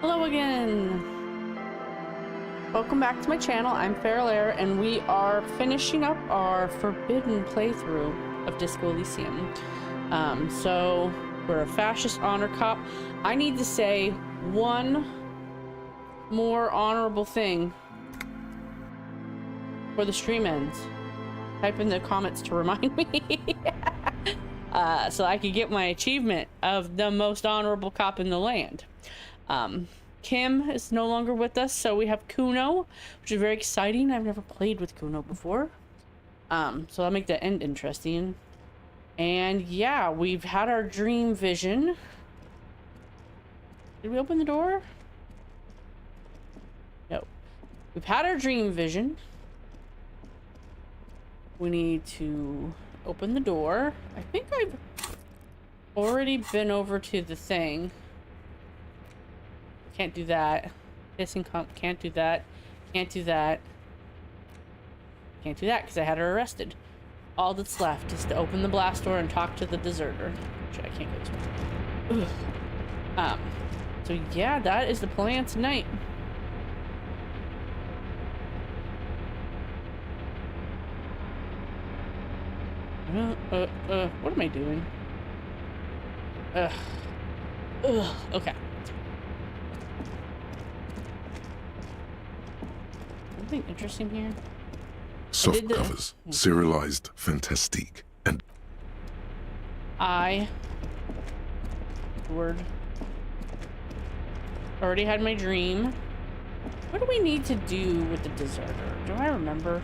Hello again! Welcome back to my channel. I'm Ferallair, and we are finishing up our forbidden playthrough of Disco Elysium. So, we're a fascist honor cop. I need to say one more honorable thing before the stream ends. Type in the comments to remind me. So I could get my achievement of the most honorable cop in the land. Kim is no longer with us, so we have Kuno, which is very exciting. I've never played with Kuno before. So that'll make the end interesting. And yeah, we've had our dream vision. Did we open the door? No. We've had our dream vision. We need to open the door. I think I've already been over to the thing. Can't do that. Hissing comp, can't do that. Can't do that. Can't do that because I had her arrested. All that's left is to open the blast door and talk to the deserter. Which I can't go this way. Ugh. So yeah, that is the plan tonight. What am I doing? Okay. Something interesting here? Soft covers, serialized, fantastique, and... Word. Already had my dream. What do we need to do with the deserter? Do I remember?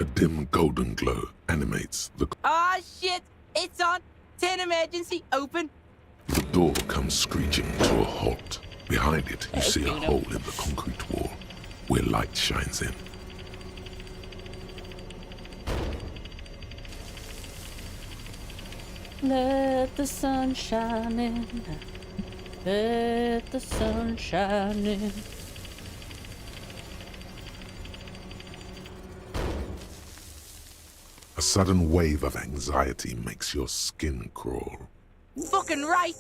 A dim golden glow animates the... Ah, shit! It's on! 10 emergency, open! The door comes screeching to a halt. Behind it, you see a hole in the concrete wall, where light shines in. Let the sun shine in. Let the sun shine in. A sudden wave of anxiety makes your skin crawl. Fucking right!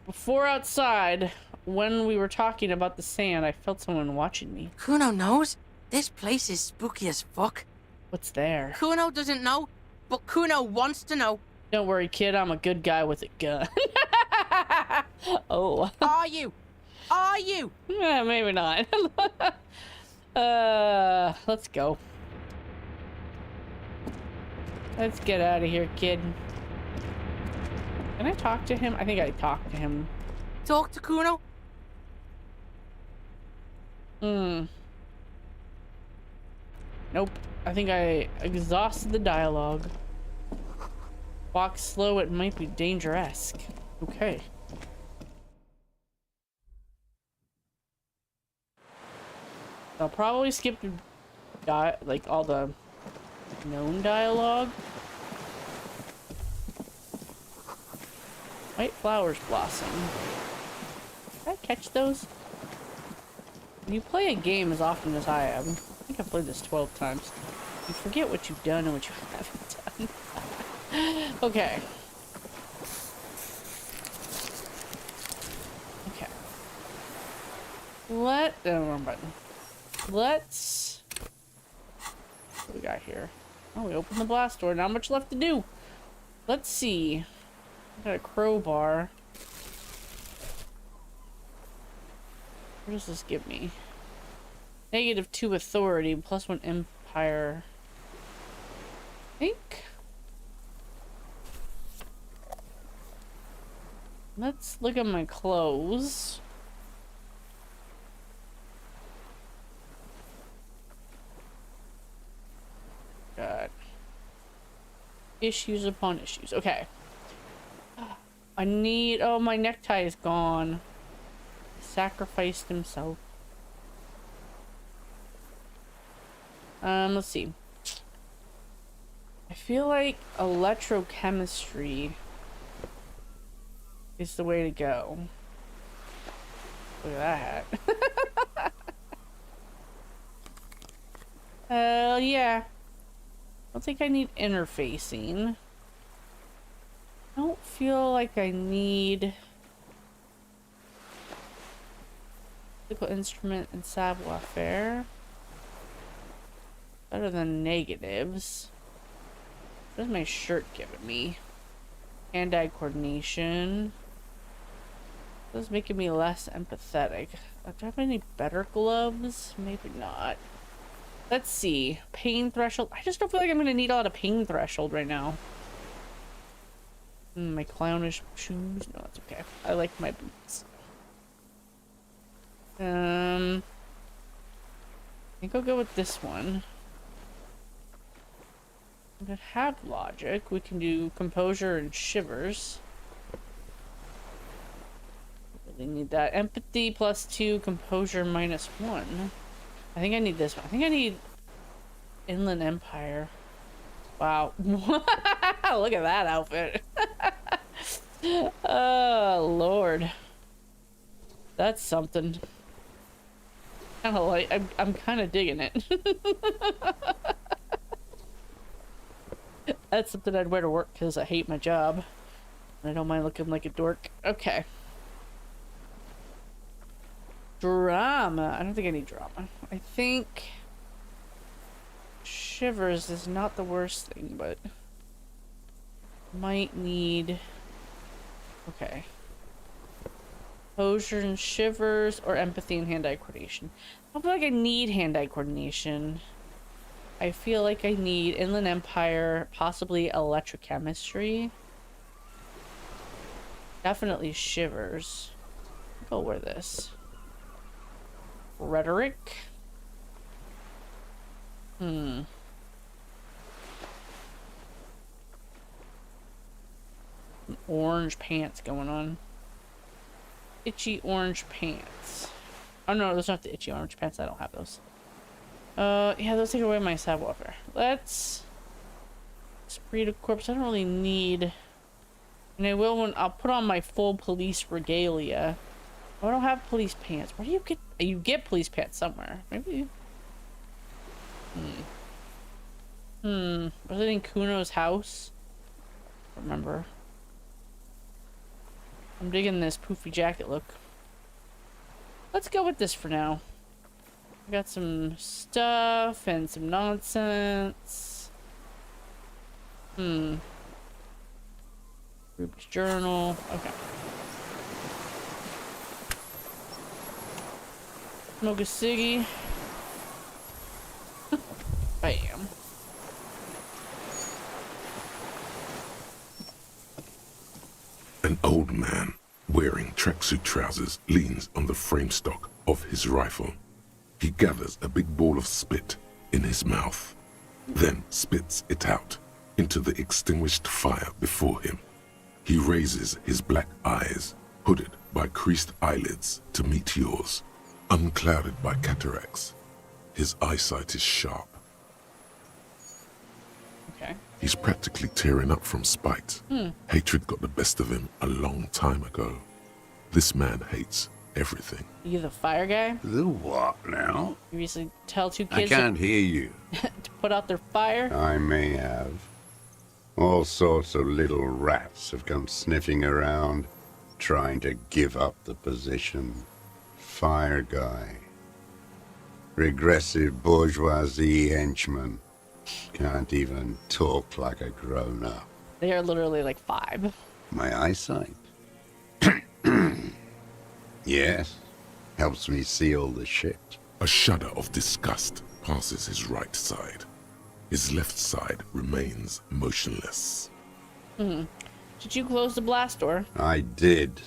Before outside, when we were talking about the sand, I felt someone watching me. Kuno knows? This place is spooky as fuck. What's there? Kuno doesn't know, but Kuno wants to know. Don't worry, kid. I'm a good guy with a gun. Oh. Are you? Are you? Yeah, maybe not. Let's go. Let's get out of here, kid. Can I talk to him? I think I talked to him. Talk to Kuno? Nope. I think I exhausted the dialogue. Walk slow, it might be dangerous. Okay. I'll probably skip like all the known dialogue. White flowers blossom. Did I catch those? When you play a game as often as I have, I think I've played this 12 times, you forget what you've done and what you haven't done. Okay. Okay. Wrong button. Let's... What we got here? Oh, we opened the blast door. Not much left to do. Let's see. Got a crowbar. What does this give me? -2 authority, +1 empire. I think. Let's look at my clothes. Got issues upon issues. Okay. I need... Oh, my necktie is gone. He sacrificed himself. Let's see. I feel like electrochemistry is the way to go. Look at that hat. Yeah. I don't think I need interfacing. I don't feel like I need Musical instrument and savoir-faire. Better than negatives. What is my shirt giving me? Hand-eye coordination. This is making me less empathetic. Do I have any better gloves? Maybe not. Let's see. Pain threshold. I just don't feel like I'm going to need a lot of pain threshold right now. My clownish shoes. No, that's okay. I like my boots. I think I'll go with this one. If it have logic, we can do composure and shivers. Really need that. Empathy +2, composure -1. I think I need this one. I think I need Inland Empire. Wow. Look at that outfit. Oh, Lord. That's something. Kind of like, I'm kind of digging it. That's something I'd wear to work because I hate my job. I don't mind looking like a dork. Okay. Drama. I don't think I need drama. I think shivers is not the worst thing, but might need... Okay. Composure and shivers, or empathy and hand-eye coordination. I don't feel like I need hand-eye coordination. I feel like I need Inland Empire, possibly electrochemistry. Definitely shivers. I'll wear this. Rhetoric. Orange pants going on. Itchy orange pants. Oh no, those aren't the itchy orange pants. I don't have those. Yeah, those take away my savoir-faire. Let's... Esprit de corpse. I don't really need... And I will when... I'll put on my full police regalia. Oh, I don't have police pants. Where do you get... You get police pants somewhere. Maybe... Was it in Kuno's house? I don't remember. I'm digging this poofy jacket look. Let's go with this for now. I got some stuff and some nonsense. Group's journal. Okay. Smoke a ciggy. Bam. An old man wearing tracksuit trousers leans on the frame stock of his rifle. He gathers a big ball of spit in his mouth, then spits it out into the extinguished fire before him. He raises his black eyes, hooded by creased eyelids, to meet yours, unclouded by cataracts. His eyesight is sharp. Okay. He's practically tearing up from spite. Hatred got the best of him a long time ago. This man hates everything. You the fire guy? The what now? You recently tell two I kids can't hear you. to put out their fire? I may have. All sorts of little rats have come sniffing around, trying to give up the position. Fire guy. Regressive bourgeoisie henchman. Can't even talk like a grown-up. They are literally like 5. My eyesight? Yes. Helps me see all the shit. A shudder of disgust passes his right side. His left side remains motionless. Did you close the blast door? I did.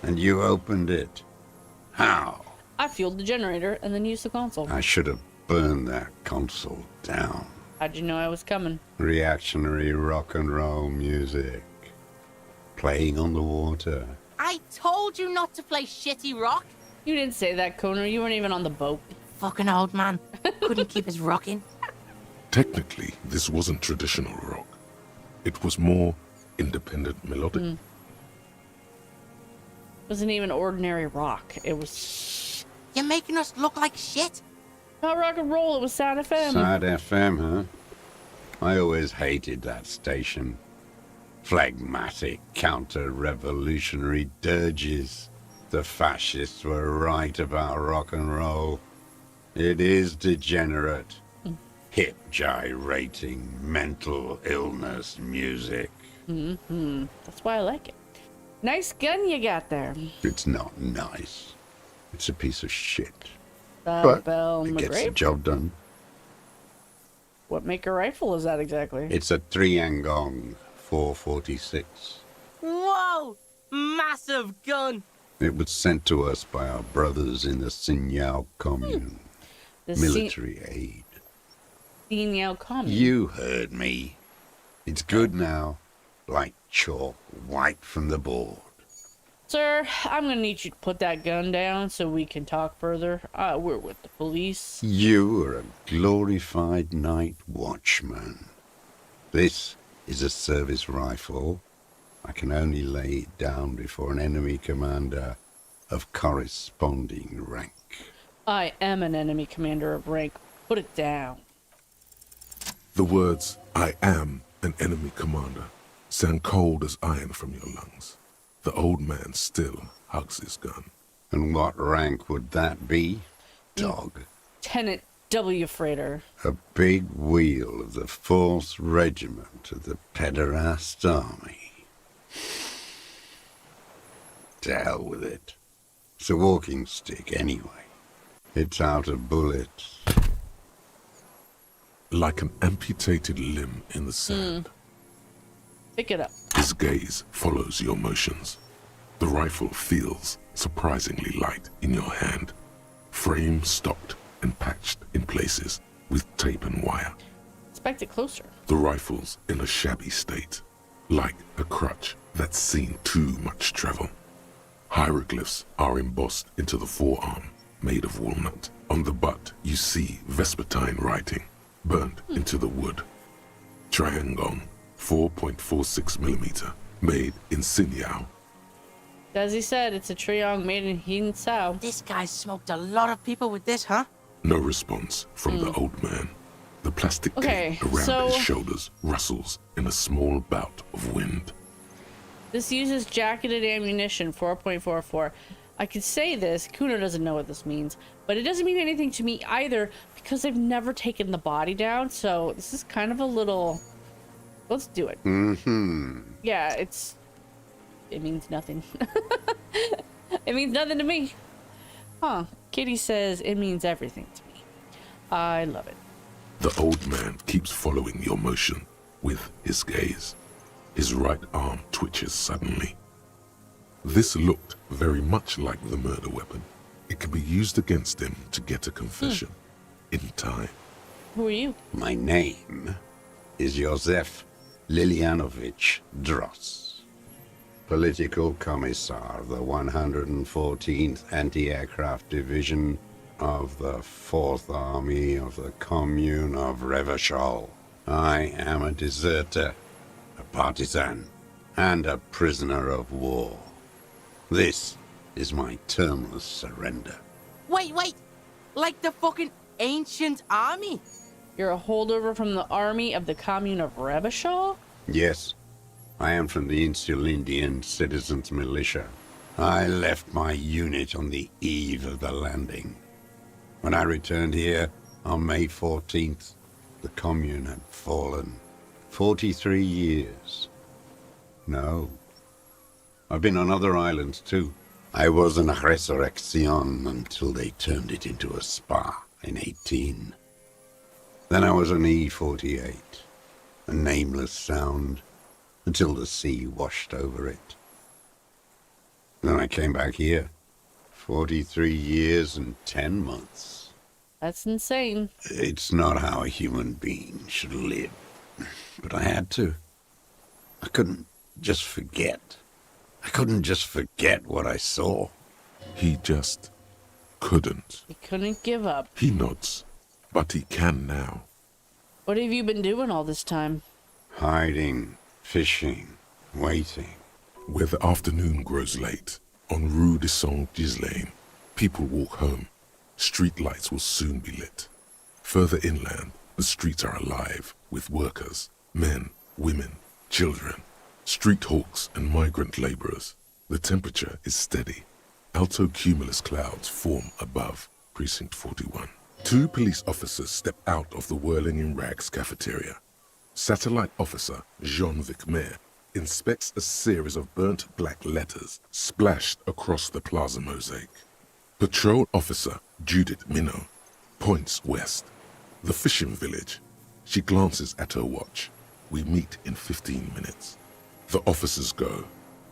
And you opened it. How? I fueled the generator and then used the console. I should have burned that console down. How'd you know I was coming? Reactionary rock and roll music. Playing on the water. I told you not to play shitty rock. You didn't say that, Connor. You weren't even on the boat. Fucking old man. Couldn't keep us rocking. Technically, this wasn't traditional rock. It was more independent melodic. It wasn't even ordinary rock. It was You're making us look like shit. not rock and roll. It was Sad FM. Sad FM, huh? I always hated that station. Phlegmatic, counter-revolutionary dirges. The fascists were right about rock and roll. It is degenerate. Hip gyrating, mental illness music. That's why I like it. Nice gun you got there. It's not nice. It's a piece of shit. But It gets the job done. What maker rifle is that exactly? It's a 3-Angong 446. Whoa! Massive gun! It was sent to us by our brothers in the Sinyao commune. The Military aid. Sinyao commune. You heard me. It's good now. Like chalk, wiped from the board. Sir, I'm gonna need you to put that gun down so we can talk further. We're with the police. You are a glorified night watchman. This is a service rifle. I can only lay it down before an enemy commander of corresponding rank. I am an enemy commander of rank. Put it down. The words, "I am an enemy commander," sound cold as iron from your lungs. The old man still hugs his gun. And what rank would that be, dog? Lieutenant W. Freighter. A big wheel of the 4th Regiment of the Pederast Army. To hell with it. It's a walking stick anyway. It's out of bullets. Like an amputated limb in the sand. Pick it up. His gaze follows your motions. The rifle feels surprisingly light in your hand. Frame stopped and patched in places with tape and wire. Inspect it closer. The rifle's in a shabby state, like a crutch that's seen too much travel. Hieroglyphs are embossed into the forearm, made of walnut. On the butt, you see Vespertine writing, burnt into the wood. Triangong, 4.46mm, made in Sinyao. As he said, it's a Triong made in Hinsao. This guy smoked a lot of people with this, huh? No response from the old man. The plastic Okay, tape around so- his shoulders rustles in a small bout of wind. This uses jacketed ammunition, 4.44. I could say this, Kuno doesn't know what this means, but it doesn't mean anything to me either because I've never taken the body down, so this is kind of a little... Let's do it. Yeah, it means nothing. It means nothing to me. Huh. Kitty says it means everything to me. I love it. The old man keeps following your motion with his gaze. His right arm twitches suddenly. This looked very much like the murder weapon. It can be used against him to get a confession in time. Who are you? My name is Josef Lilianovich Dross, Political Commissar of the 114th Anti-Aircraft Division of the 4th Army of the Commune of Revachol. I am a deserter, a partisan, and a prisoner of war. This is my termless surrender. Wait! Like the fucking ancient army? You're a holdover from the army of the commune of Revachol? Yes, I am from the Insulindian Citizens Militia. I left my unit on the eve of the landing. When I returned here on May 14th, the commune had fallen. 43 years. No. I've been on other islands too. I was an resurrection until they turned it into a spa in 18. Then I was an E-48, a nameless sound, until the sea washed over it. Then I came back here. 43 years and 10 months. That's insane. It's not how a human being should live. But I had to. I couldn't just forget. I couldn't just forget what I saw. He just couldn't. You couldn't give up. He nods, but he can now. What have you been doing all this time? Hiding, fishing, waiting. Where the afternoon grows late, on Rue de Saint-Ghislain, people walk home. Street lights will soon be lit. Further inland, the streets are alive with workers, men, women, children, street hawks and migrant laborers. The temperature is steady, Alto cumulus clouds form above Precinct 41. 2 police officers step out of the whirling in rags cafeteria. Satellite officer Jean-Vic Mayer inspects a series of burnt black letters splashed across the plaza mosaic. Patrol officer Judith Minot points west. The fishing village. She glances at her watch. We meet in 15 minutes. The officers go,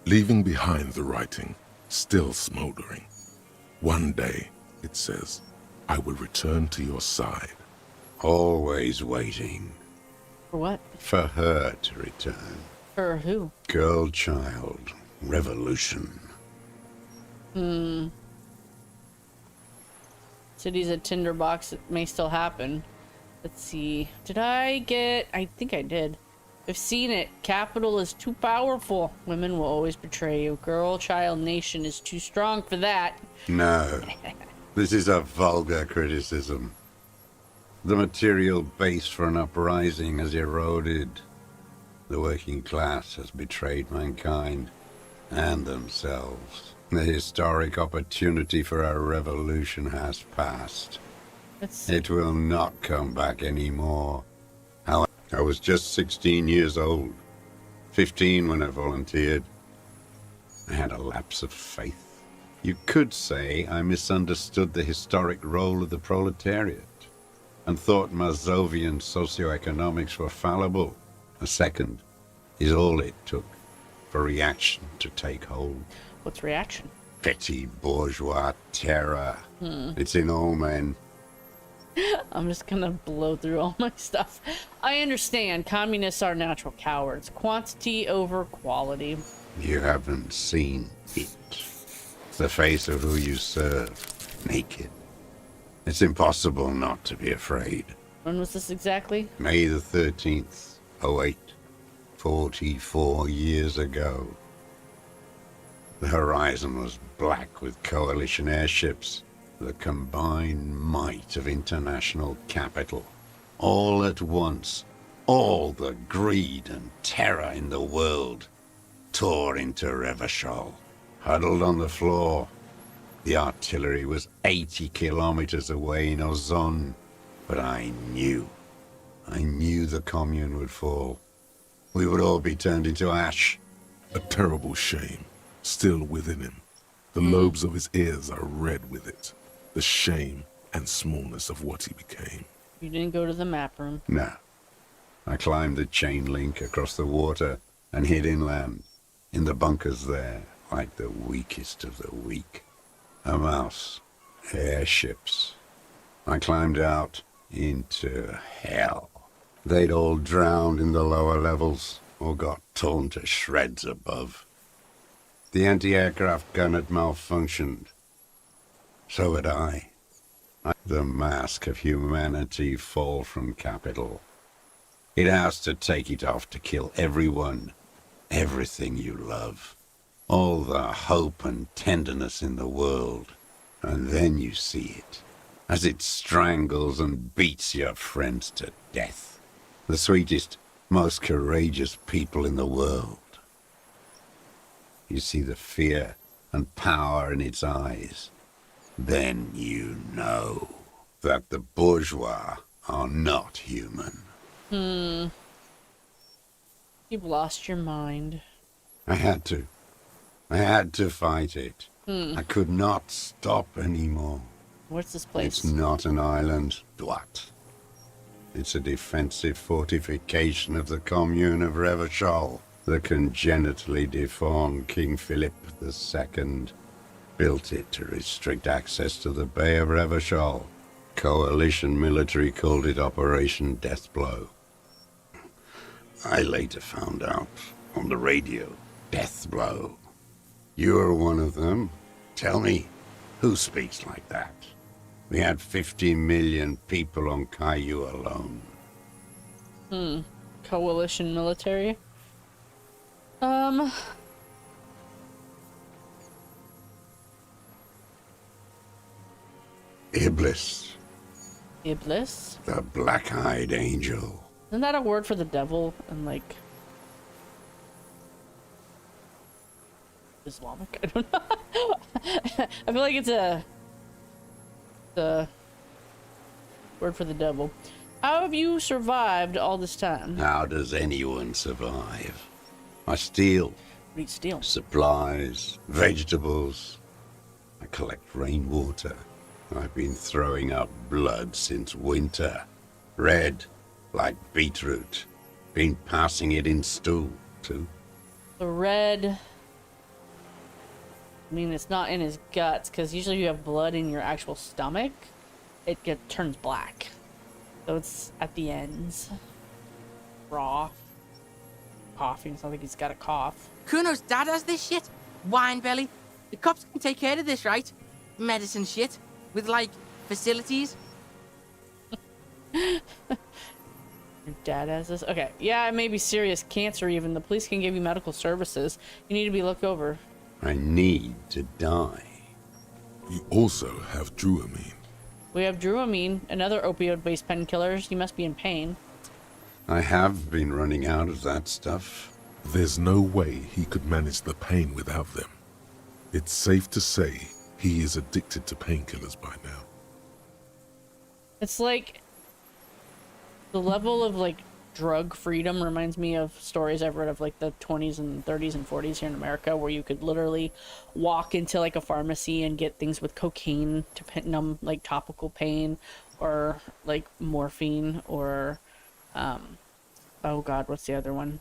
leaving behind the writing, still smoldering. One day, it says, I will return to your side. Always waiting For what? for her to return. For who? Girl, child, revolution. City's a tinderbox. It may still happen. Let's see. Did I get... I think I did. I've seen it. Capital is too powerful. Women will always betray you. Girl, child, nation is too strong for that. No, this is a vulgar criticism. The material base for an uprising has eroded. The working class has betrayed mankind and themselves. The historic opportunity for a revolution has passed. It will not come back anymore. I was just 16 years old, 15 when I volunteered. I had a lapse of faith. You could say I misunderstood the historic role of the proletariat and thought Mazovian socioeconomics were fallible. A second is all it took for reaction to take hold. What's reaction? Petty bourgeois terror. It's in all men. I'm just gonna blow through all my stuff. I understand. Communists are natural cowards. Quantity over quality. You haven't seen it. The face of who you serve. Naked. It's impossible not to be afraid. When was this exactly? May the 13th, 08. 44 years ago. The horizon was black with coalition airships. The combined might of international capital. All at once, all the greed and terror in the world tore into Revachol. Huddled on the floor, the artillery was 80 kilometers away in Ozon. But I knew the commune would fall. We would all be turned into ash. A terrible shame, still within him. The lobes of his ears are red with it. The shame and smallness of what he became. You didn't go to the map room. No. I climbed the chain link across the water and hid inland, in the bunkers there, like the weakest of the weak. A mouse. Airships. I climbed out into hell. They'd all drowned in the lower levels, or got torn to shreds above. The anti-aircraft gun had malfunctioned. So had I. The mask of humanity fall from capital. It has to take it off to kill everyone, everything you love. All the hope and tenderness in the world. And then you see it, as it strangles and beats your friends to death. The sweetest, most courageous people in the world. You see the fear and power in its eyes. Then you know that the bourgeois are not human. You've lost your mind. I had to. I had to fight it. I could not stop anymore. What's this place? It's not an island, Dwat. It's a defensive fortification of the commune of Revachol. The congenitally deformed King Philip II built it to restrict access to the Bay of Revachol. Coalition military called it Operation Deathblow. I later found out on the radio, Deathblow. You're one of them. Tell me, who speaks like that? We had 50 million people on Caillou alone. Coalition military? Iblis, Iblis? the black-eyed angel. Isn't that a word for the devil? And like... Islamic? I don't know. I feel like it's the word for the devil. How have you survived all this time? How does anyone survive? I steal. What do you steal? Supplies, vegetables. I collect rainwater. I've been throwing up blood since winter. Red, like beetroot. Been passing it in stool, too. The red... I mean, it's not in his guts, because usually you have blood in your actual stomach. It turns black. So it's at the ends. Raw. Coughing. It's not like he's got a cough. Kuno's dad has this shit. Wine belly. The cops can take care of this, right? Medicine shit. With, like, facilities. Your dad has this? Okay. Yeah, it may be serious cancer even. The police can give you medical services. You need to be looked over. I need to die. You also have Druamine. We have Druamine, another opioid-based painkillers. You must be in pain. I have been running out of that stuff. There's no way he could manage the pain without them. It's safe to say he is addicted to painkillers by now. It's like... the level of, like, drug freedom reminds me of stories I've read of, like, the 20s and 30s and 40s here in America, where you could literally walk into, like, a pharmacy and get things with cocaine to numb, like, topical pain, or, like, morphine, or, oh god, what's the other one?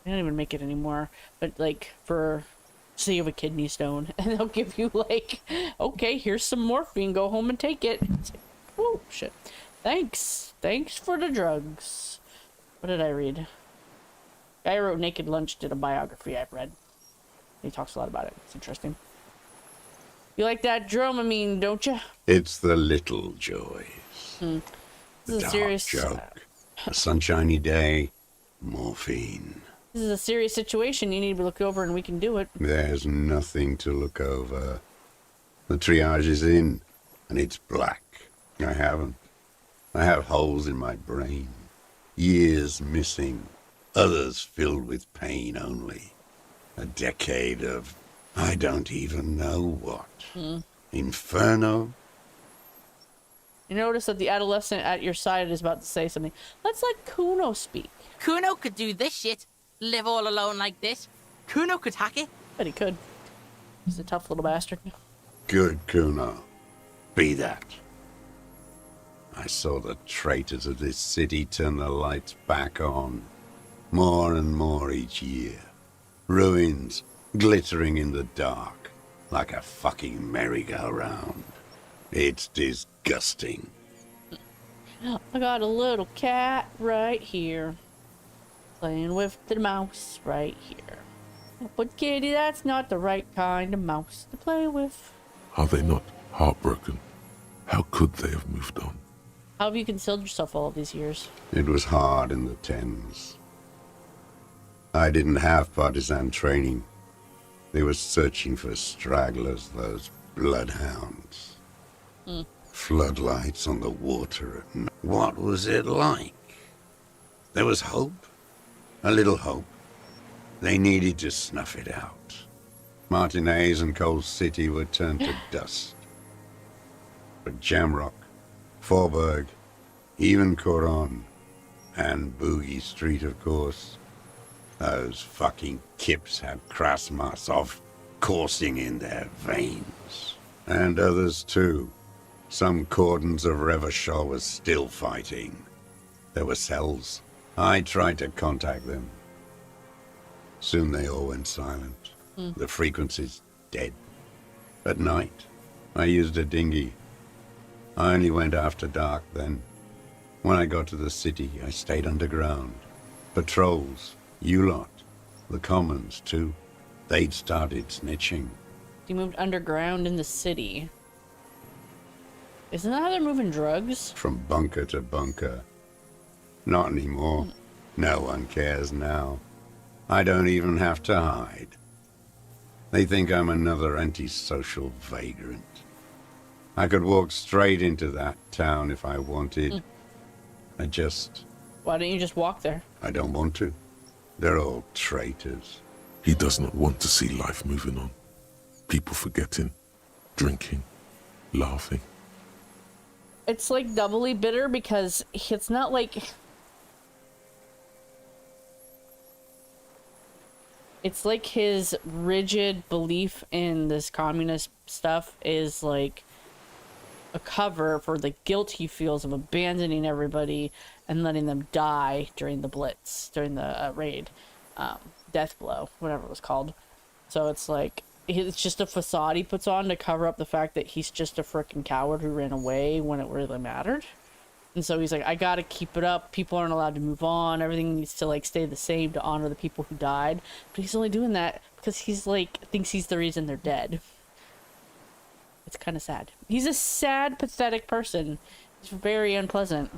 They don't even make it anymore, but, like, for, say you have a kidney stone, and they'll give you, like, okay, here's some morphine, go home and take it. It's like, oh, shit. Thanks for the drugs. What did I read? Guy who wrote Naked Lunch did a biography I've read. He talks a lot about it. It's interesting. You like that Dramamine, don't you? It's the little joys. This The is a dark serious joke. A sunshiny day, morphine. This is a serious situation. You need to be looked over, and we can do it. There's nothing to look over. The triage is in, and it's black. I haven't. I have holes in my brain. Years missing. Others filled with pain only. A decade of I don't even know what. Inferno? You notice that the adolescent at your side is about to say something. Let's let Kuno speak. Kuno could do this shit. Live all alone like this. Kuno could hack it. Bet he could. He's a tough little bastard. Good, Kuno. Be that. I saw the traitors of this city turn the lights back on. More and more each year. Ruins glittering in the dark like a fucking merry-go-round. It's disgusting. I got a little cat right here. Playing with the mouse right here. But kitty, that's not the right kind of mouse to play with. Are they not heartbroken? How could they have moved on? How have you concealed yourself all of these years? It was hard in the tens. I didn't have partisan training. They were searching for stragglers, those bloodhounds. Floodlights on the water at night. What was it like? There was hope. A little hope. They needed to snuff it out. Martinez and Coal City were turned to dust. But Jamrock, Forburg, even Coron, and Boogie Street, of course. Those fucking kips had Krasmasov coursing in their veins. And others too. Some cordons of Revachol was still fighting. There were cells. I tried to contact them. Soon they all went silent. The frequency's dead. At night, I used a dinghy. I only went after dark then. When I got to the city, I stayed underground. Patrols, you lot, the commons too. They'd started snitching. You moved underground in the city. Isn't that how they're moving drugs? From bunker to bunker. Not anymore. No one cares now. I don't even have to hide. They think I'm another antisocial vagrant. I could walk straight into that town if I wanted. Why don't you just walk there? I don't want to. They're all traitors. He does not want to see life moving on. People forgetting, drinking, laughing. It's like doubly bitter because it's not like... It's like his rigid belief in this communist stuff is like a cover for the guilt he feels of abandoning everybody and letting them die during the Blitz, during the raid. Death Blow, whatever it was called. So it's like, it's just a facade he puts on to cover up the fact that he's just a freaking coward who ran away when it really mattered. And so he's like, I gotta keep it up. People aren't allowed to move on. Everything needs to like stay the same to honor the people who died. But he's only doing that because he's like, thinks he's the reason they're dead. It's kind of sad. He's a sad, pathetic person. He's very unpleasant.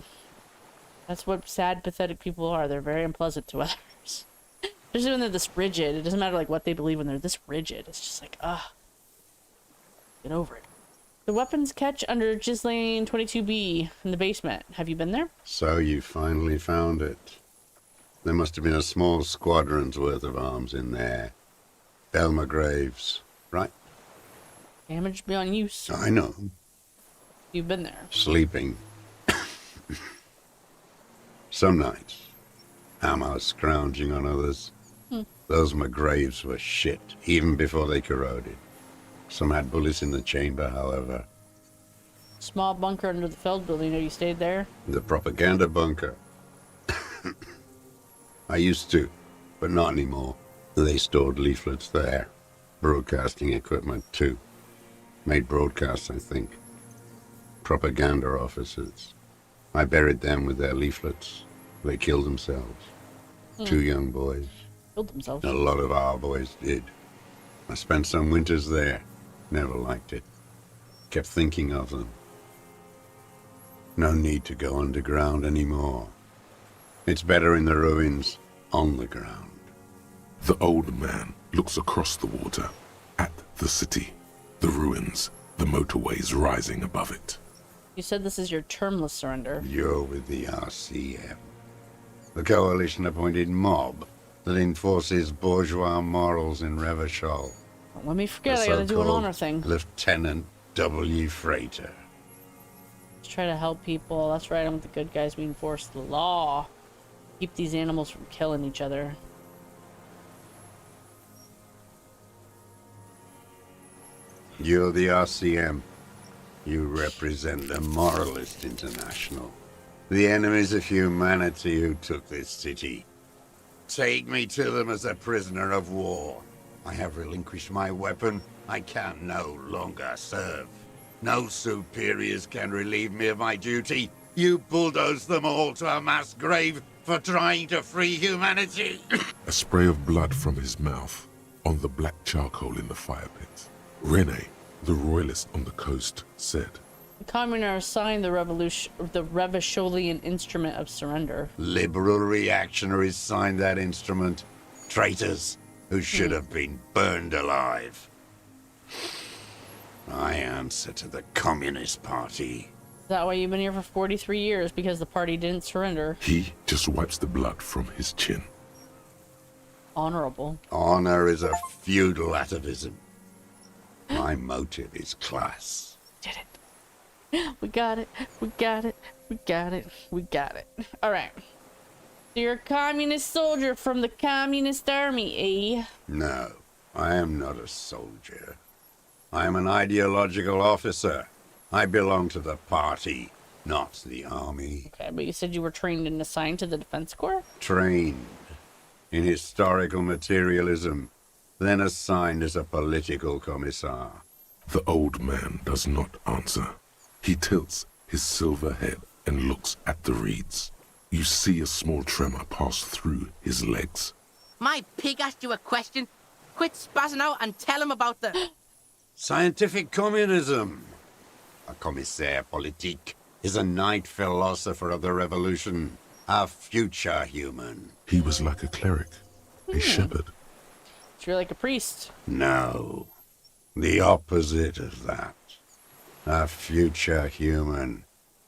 That's what sad, pathetic people are. They're very unpleasant to others. Especially when they're this rigid. It doesn't matter like what they believe when they're this rigid. It's just like, get over it. The weapons catch under Gislane 22B in the basement. Have you been there? So you finally found it. There must have been a small squadron's worth of arms in there. Belma Graves, right? Damaged beyond use. I know. You've been there. Sleeping. Some nights. Ammo scrounging on others. Those McGraves were shit, even before they corroded. Some had bullets in the chamber, however. Small bunker under the Feld building. Have you stayed there? The propaganda bunker. I used to, but not anymore. They stored leaflets there. Broadcasting equipment, too. Made broadcasts, I think. Propaganda officers. I buried them with their leaflets. They killed themselves. 2 young boys. Killed themselves. A lot of our boys did. I spent some winters there. Never liked it. Kept thinking of them. No need to go underground anymore. It's better in the ruins, on the ground. The old man looks across the water, at the city, the ruins, the motorways rising above it. You said this is your termless surrender. You're with the RCM. The coalition-appointed mob that enforces bourgeois morals in Revachol. Don't let me forget, I gotta do an honor thing. Lieutenant W. Freighter. Let's try to help people. That's right, I'm with the good guys. We enforce the law. Keep these animals from killing each other. You're the RCM. You represent the Moralist International. The enemies of humanity who took this city. Take me to them as a prisoner of war. I have relinquished my weapon. I can no longer serve. No superiors can relieve me of my duty. You bulldoze them all to a mass grave for trying to free humanity. A spray of blood from his mouth on the black charcoal in the fire pit. Rene, the royalist on the coast, said, The communists signed the Revacholian instrument of surrender. Liberal reactionaries signed that instrument. Traitors who should have been burned alive. I answer to the Communist Party. Is that why you've been here for 43 years? Because the party didn't surrender? He just wipes the blood from his chin. Honorable. Honor is a feudal atavism. My motive is class. Did it. We got it. We got it. We got it. We got it. All right. So you're a communist soldier from the communist army, eh? No, I am not a soldier. I am an ideological officer. I belong to the party, not the army. Okay, but you said you were trained and assigned to the Defense Corps? Trained in historical materialism, then assigned as a political commissar. The old man does not answer. He tilts his silver head and looks at the reeds. You see a small tremor pass through his legs. My pig asked you a question. Quit spazzing out and tell him about the... Scientific communism. A commissaire politique is a knight philosopher of the revolution. A future human. He was like a cleric, a shepherd. So you're like a priest. No, the opposite of that. A future human,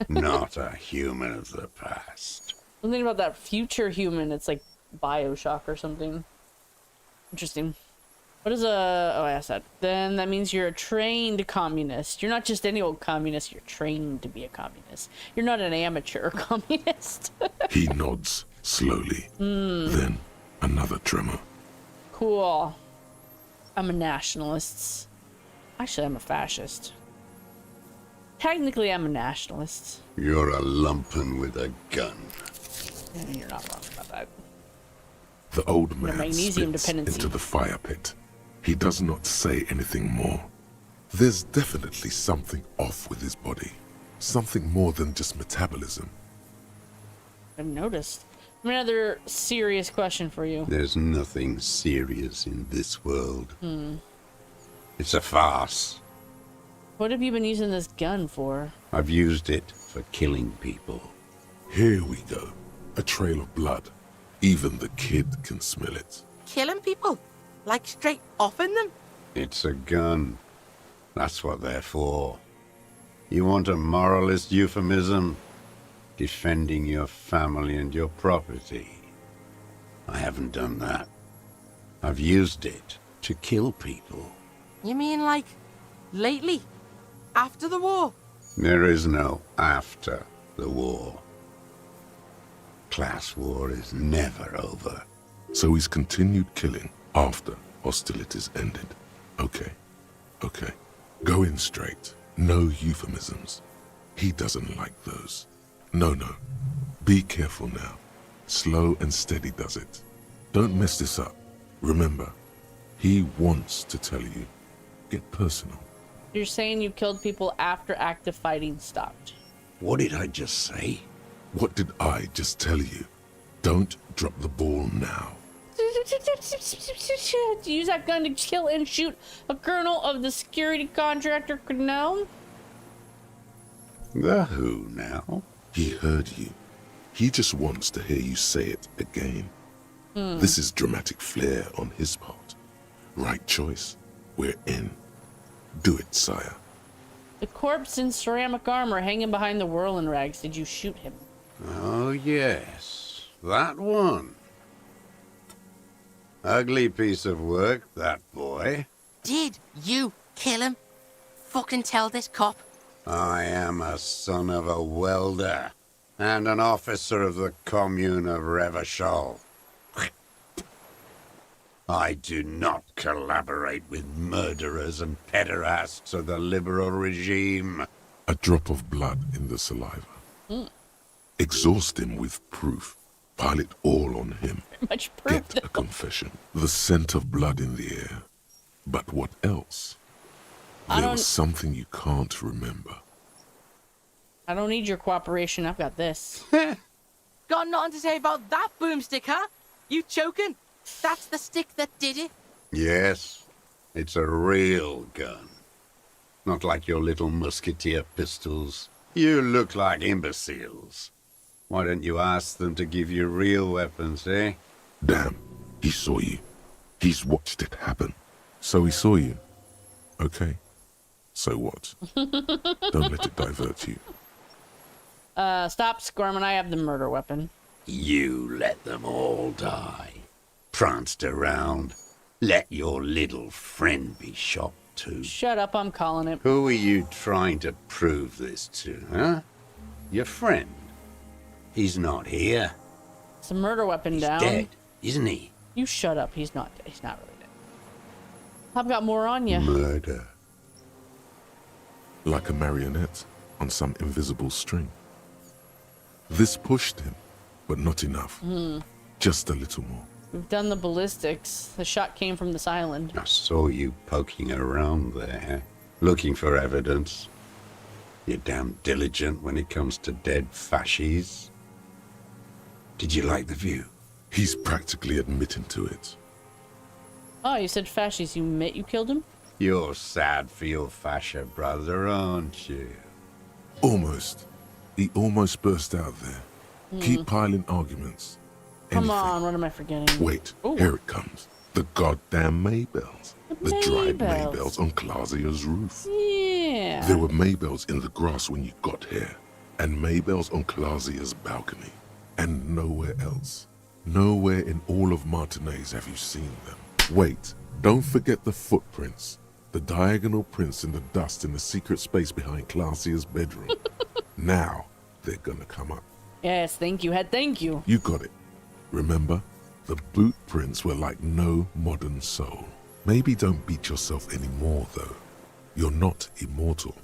not a human of the past. Something about that future human, it's like Bioshock or something. Interesting. What is a... Oh, I asked that. Then that means you're a trained communist. You're not just any old communist. You're trained to be a communist. You're not an amateur communist. He nods slowly. Then another tremor. Cool. I'm a nationalist. Actually, I'm a fascist. Technically, I'm a nationalist. You're a lumpen with a gun. Yeah, you're not wrong about that. The old man magnesium spits dependency. into the fire pit. He does not say anything more. There's definitely something off with his body. Something more than just metabolism. I've noticed. Another serious question for you. There's nothing serious in this world. It's a farce. What have you been using this gun for? I've used it for killing people. Here we go. A trail of blood. Even the kid can smell it. Killing people? Like straight offing them? It's a gun. That's what they're for. You want a moralist euphemism? Defending your family and your property. I haven't done that. I've used it to kill people. You mean like lately? After the war? There is no after the war. Class war is never over. So he's continued killing after hostilities ended. Okay. Go in straight. No euphemisms. He doesn't like those. No. Be careful now. Slow and steady does it. Don't mess this up. Remember, he wants to tell you. Get personal. You're saying you killed people after active fighting stopped. What did I just say? What did I just tell you? Don't drop the ball now. To use that gun to kill and shoot a colonel of the security contractor could know? The who now? He heard you. He just wants to hear you say it again. This is dramatic flair on his part. Right choice. We're in. Do it, sire. The corpse in ceramic armor hanging behind the whirling rags. Did you shoot him? Oh, yes. That one. Ugly piece of work, that boy. Did you kill him? Fucking tell this cop. I am a son of a welder and an officer of the commune of Revachol. I do not collaborate with murderers and pederasts of the liberal regime. A drop of blood in the saliva. Exhaust him with proof. Pile it all on him. Much proof. Get a confession. The scent of blood in the air. But what else? There was something you can't remember. I don't need your cooperation. I've got this. Got nothing to say about that boomstick, huh? You choking? That's the stick that did it? Yes, it's a real gun. Not like your little musketeer pistols. You look like imbeciles. Why don't you ask them to give you real weapons, eh? Damn, he saw you. He's watched it happen. So he saw you. Okay. So what? Don't let it divert you. Stop squirming. I have the murder weapon. You let them all die. Pranced around. Let your little friend be shot too. Shut up, I'm calling it. Who are you trying to prove this to, huh? Your friend. He's not here. It's a murder weapon He's down. dead, isn't he? You shut up. He's not really dead. I've got more on you. Murder. Like a marionette on some invisible string. This pushed him, but not enough. Just a little more. We've done the ballistics. The shot came from this island. I saw you poking around there, looking for evidence. You're damn diligent when it comes to dead fascies. Did you like the view? He's practically admitting to it. Oh, you said fascists. You admit you killed him? You're sad for your fascia brother, aren't you? Almost. He almost burst out there. Keep piling arguments. Come Anything. on, what am I forgetting? Wait, Ooh. here it comes. The goddamn Maybells. The dried Maybells. Maybells on Clausia's roof. Yeah. There were Maybells in the grass when you got here, and Maybells on Clausia's balcony, and nowhere else. Nowhere in all of Martinez have you seen them. Wait, don't forget the footprints. The diagonal prints in the dust in the secret space behind Classia's bedroom. Now, they're gonna come up. Yes, thank you, Head, thank you. You got it. Remember, the boot prints were like no modern soul. Maybe don't beat yourself anymore, though. You're not immortal.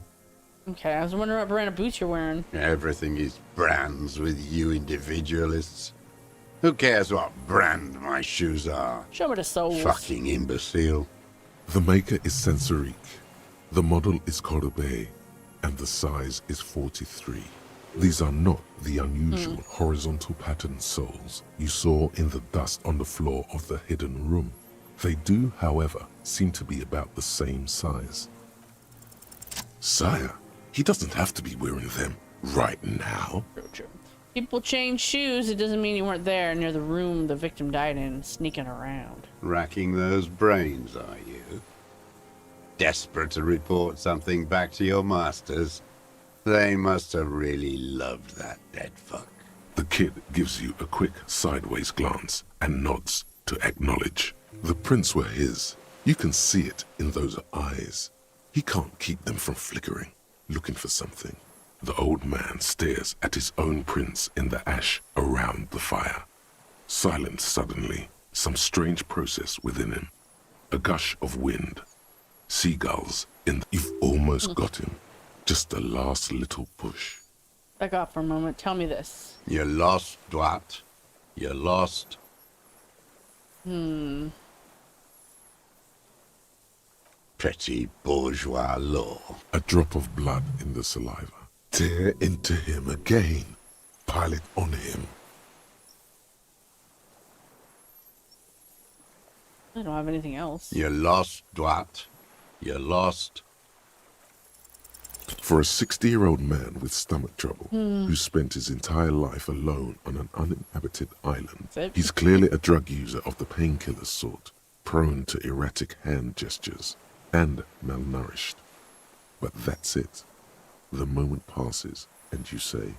Okay, I was wondering what brand of boots you're wearing. Everything is brands with you individualists. Who cares what brand my shoes are? Show me the soles. Fucking imbecile. The maker is Sensorique. The model is Cordobe, and the size is 43. These are not the unusual horizontal pattern soles you saw in the dust on the floor of the hidden room. They do, however, seem to be about the same size. Sire, he doesn't have to be wearing them right now. True. People change shoes, it doesn't mean you weren't there near the room the victim died in, sneaking around. Racking those brains, are you? Desperate to report something back to your masters? They must have really loved that dead fuck. The kid gives you a quick sideways glance and nods to acknowledge. The prints were his. You can see it in those eyes. He can't keep them from flickering, looking for something. The old man stares at his own prints in the ash around the fire. Silent suddenly, some strange process within him. A gush of wind. Seagulls in the... You've almost got him. Just the last little push. Back off for a moment. Tell me this. You're lost, Dwat. You're lost. Petty bourgeois law. A drop of blood in the saliva. Tear into him again. Pile it on him. I don't have anything else. You're lost, Dwat. You're lost. For a 60-year-old man with stomach trouble who spent his entire life alone on an uninhabited island, he's clearly a drug user of the painkiller sort, prone to erratic hand gestures and malnourished. But that's it. The moment passes and you say,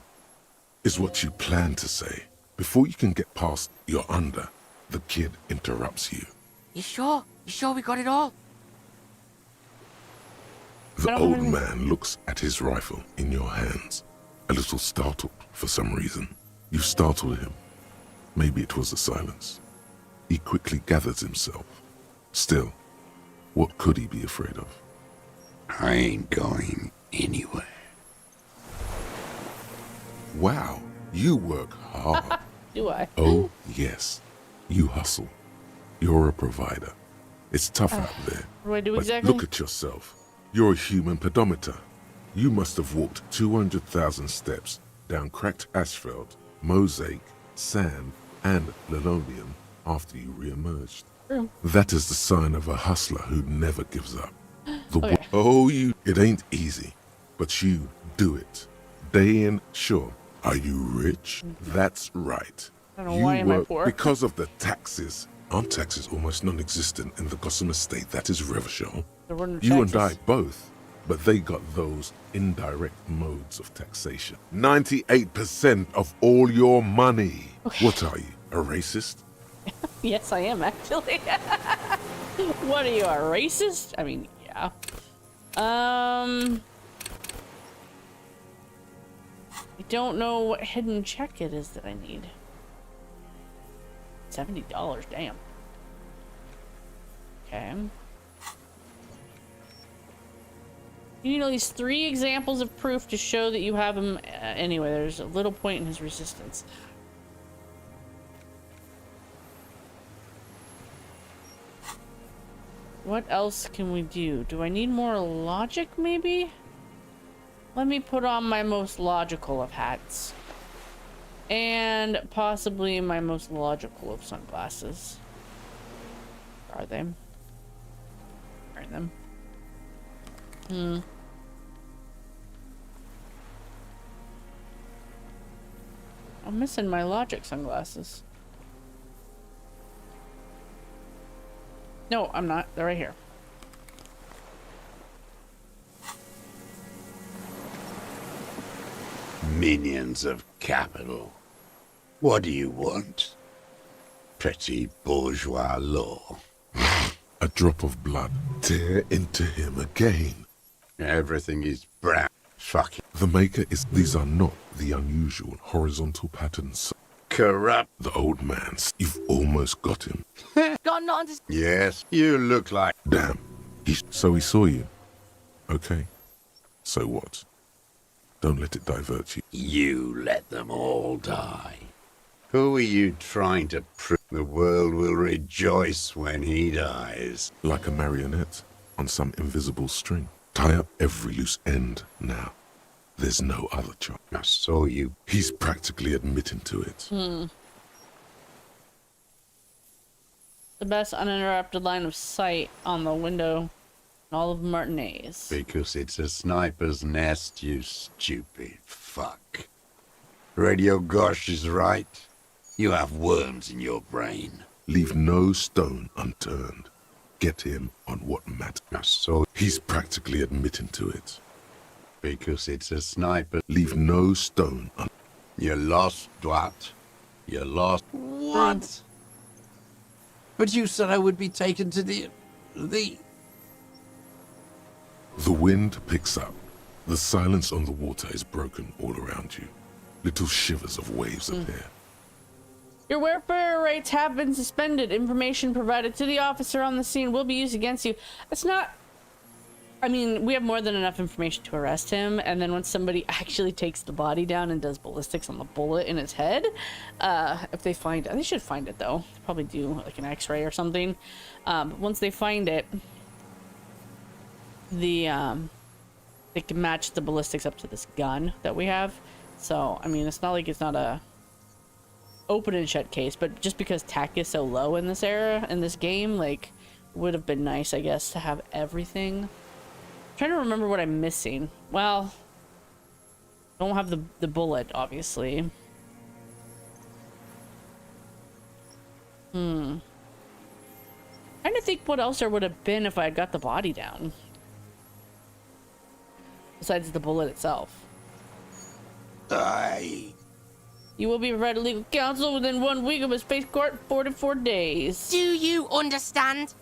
is what you plan to say. Before you can get past "you're under," the kid interrupts you. You sure? You sure we got it all? The old man looks at his rifle in your hands, a little startled for some reason. You startled him. Maybe it was the silence. He quickly gathers himself. Still, what could he be afraid of? I ain't going anywhere. Wow, you work hard. Do I? Oh, yes. You hustle. You're a provider. It's tough out there. What do I do But exactly? look at yourself. You're a human pedometer. You must have walked 200,000 steps down cracked asphalt, mosaic, sand, and linoleum after you re-emerged. True. That is the sign of a hustler who never gives up. Okay. It ain't easy, but you do it. Day in, sure. Are you rich? That's right. I don't know, why am I poor? Because of the taxes. Aren't taxes almost non-existent in the Gossamer state that is Revachol? There were no You and I taxes. both, but they got those indirect modes of taxation. 98% of all your money. What are you, a racist? Yes, I am actually. What are you, a racist? I mean, yeah. I don't know what hidden check it is that I need. $70, damn. Okay. You need at least 3 examples of proof to show that you have him. Anyway, there's a little point in his resistance. What else can we do? Do I need more logic, maybe? Let me put on my most logical of hats. And possibly my most logical of sunglasses. Are they? Wearing them. I'm missing my logic sunglasses. No, I'm not. They're right here. Minions of capital. What do you want? Petty bourgeois law. A drop of blood tear into him again. Everything is brown. Fuck it. The maker is these are not the unusual horizontal patterns. Corrupt. The old man's. You've almost got him. Got nothing to... Yes, you look like... Damn. So he saw you. Okay. So what? Don't let it divert you. You let them all die. Who are you trying to prove? The world will rejoice when he dies. Like a marionette on some invisible string. Tie up every loose end now. There's no other choice. I saw you. He's practically admitting to it. The best uninterrupted line of sight on the window in all of Martinez. Because it's a sniper's nest, you stupid fuck. Radio Gosh is right. You have worms in your brain. Leave no stone unturned. Get him on what matters. I saw... He's practically admitting to it. Because it's a sniper. Leave no stone unturned. You lost, what? You lost... What? But you said I would be taken to the... The wind picks up. The silence on the water is broken all around you. Little shivers of waves appear. Your warfare rights have been suspended. Information provided to the officer on the scene will be used against you. It's not... I mean, we have more than enough information to arrest him, and then once somebody actually takes the body down and does ballistics on the bullet in his head, if they find it, they should find it though. They'll probably do like an x-ray or something. But once they find it, they can match the ballistics up to this gun that we have. So, I mean, it's not like it's not a open and shut case, but just because tack is so low in this era, in this game, like, would have been nice, I guess, to have everything. I'm trying to remember what I'm missing. Well, don't have the bullet, obviously. Trying to think what else there would have been if I had got the body down. Besides the bullet itself. You will be provided legal counsel within 1 week of a space court, 44 days. Do you understand?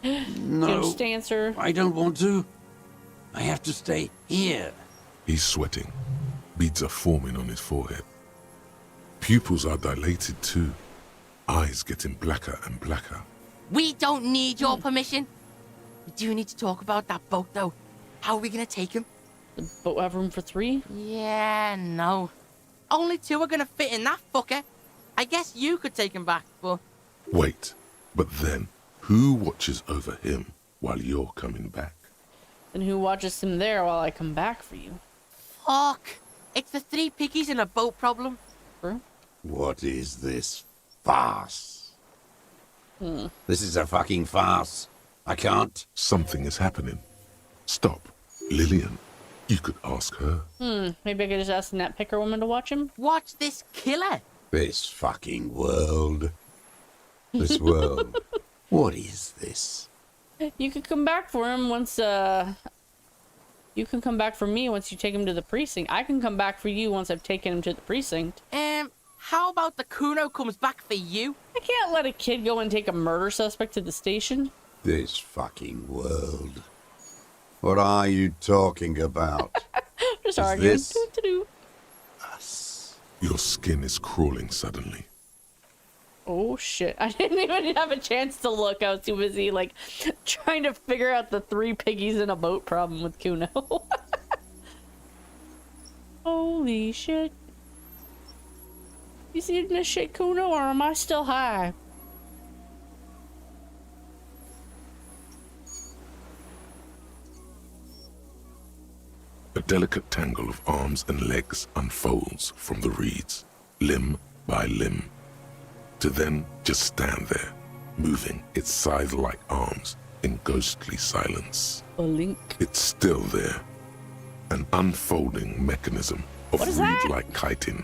No, you understand, sir? I don't want to. I have to stay here. He's sweating. Beads are forming on his forehead. Pupils are dilated too. Eyes getting blacker and blacker. We don't need your permission. We do need to talk about that boat, though. How are we gonna take him? The boat have room for 3? Yeah, no. Only 2 are gonna fit in that fucker. I guess you could take him back, but... Wait, but then who watches over him while you're coming back? And who watches him there while I come back for you? Fuck. It's the 3 piggies and a boat problem. True. What is this farce? This is a fucking farce. I can't. Something is happening. Stop. Lillian, you could ask her. Maybe I could just ask the net picker woman to watch him? Watch this killer. This fucking world. This world. What is this? You could come back for him once, you can come back for me once you take him to the precinct. I can come back for you once I've taken him to the precinct. How about the Kuno comes back for you? I can't let a kid go and take a murder suspect to the station. This fucking world. What are you talking about? Just Is arguing. this- Doo-doo-doo. Us. Your skin is crawling suddenly. Oh shit. I didn't even have a chance to look. I was too busy, like, trying to figure out the 3 piggies in a boat problem with Kuno. Holy shit. You see this shit, Kuno, or am I still high? A delicate tangle of arms and legs unfolds from the reeds, limb by limb, to then just stand there, moving its scythe-like arms in ghostly silence. A link. It's still there, an unfolding mechanism of What is that? reed-like chitin,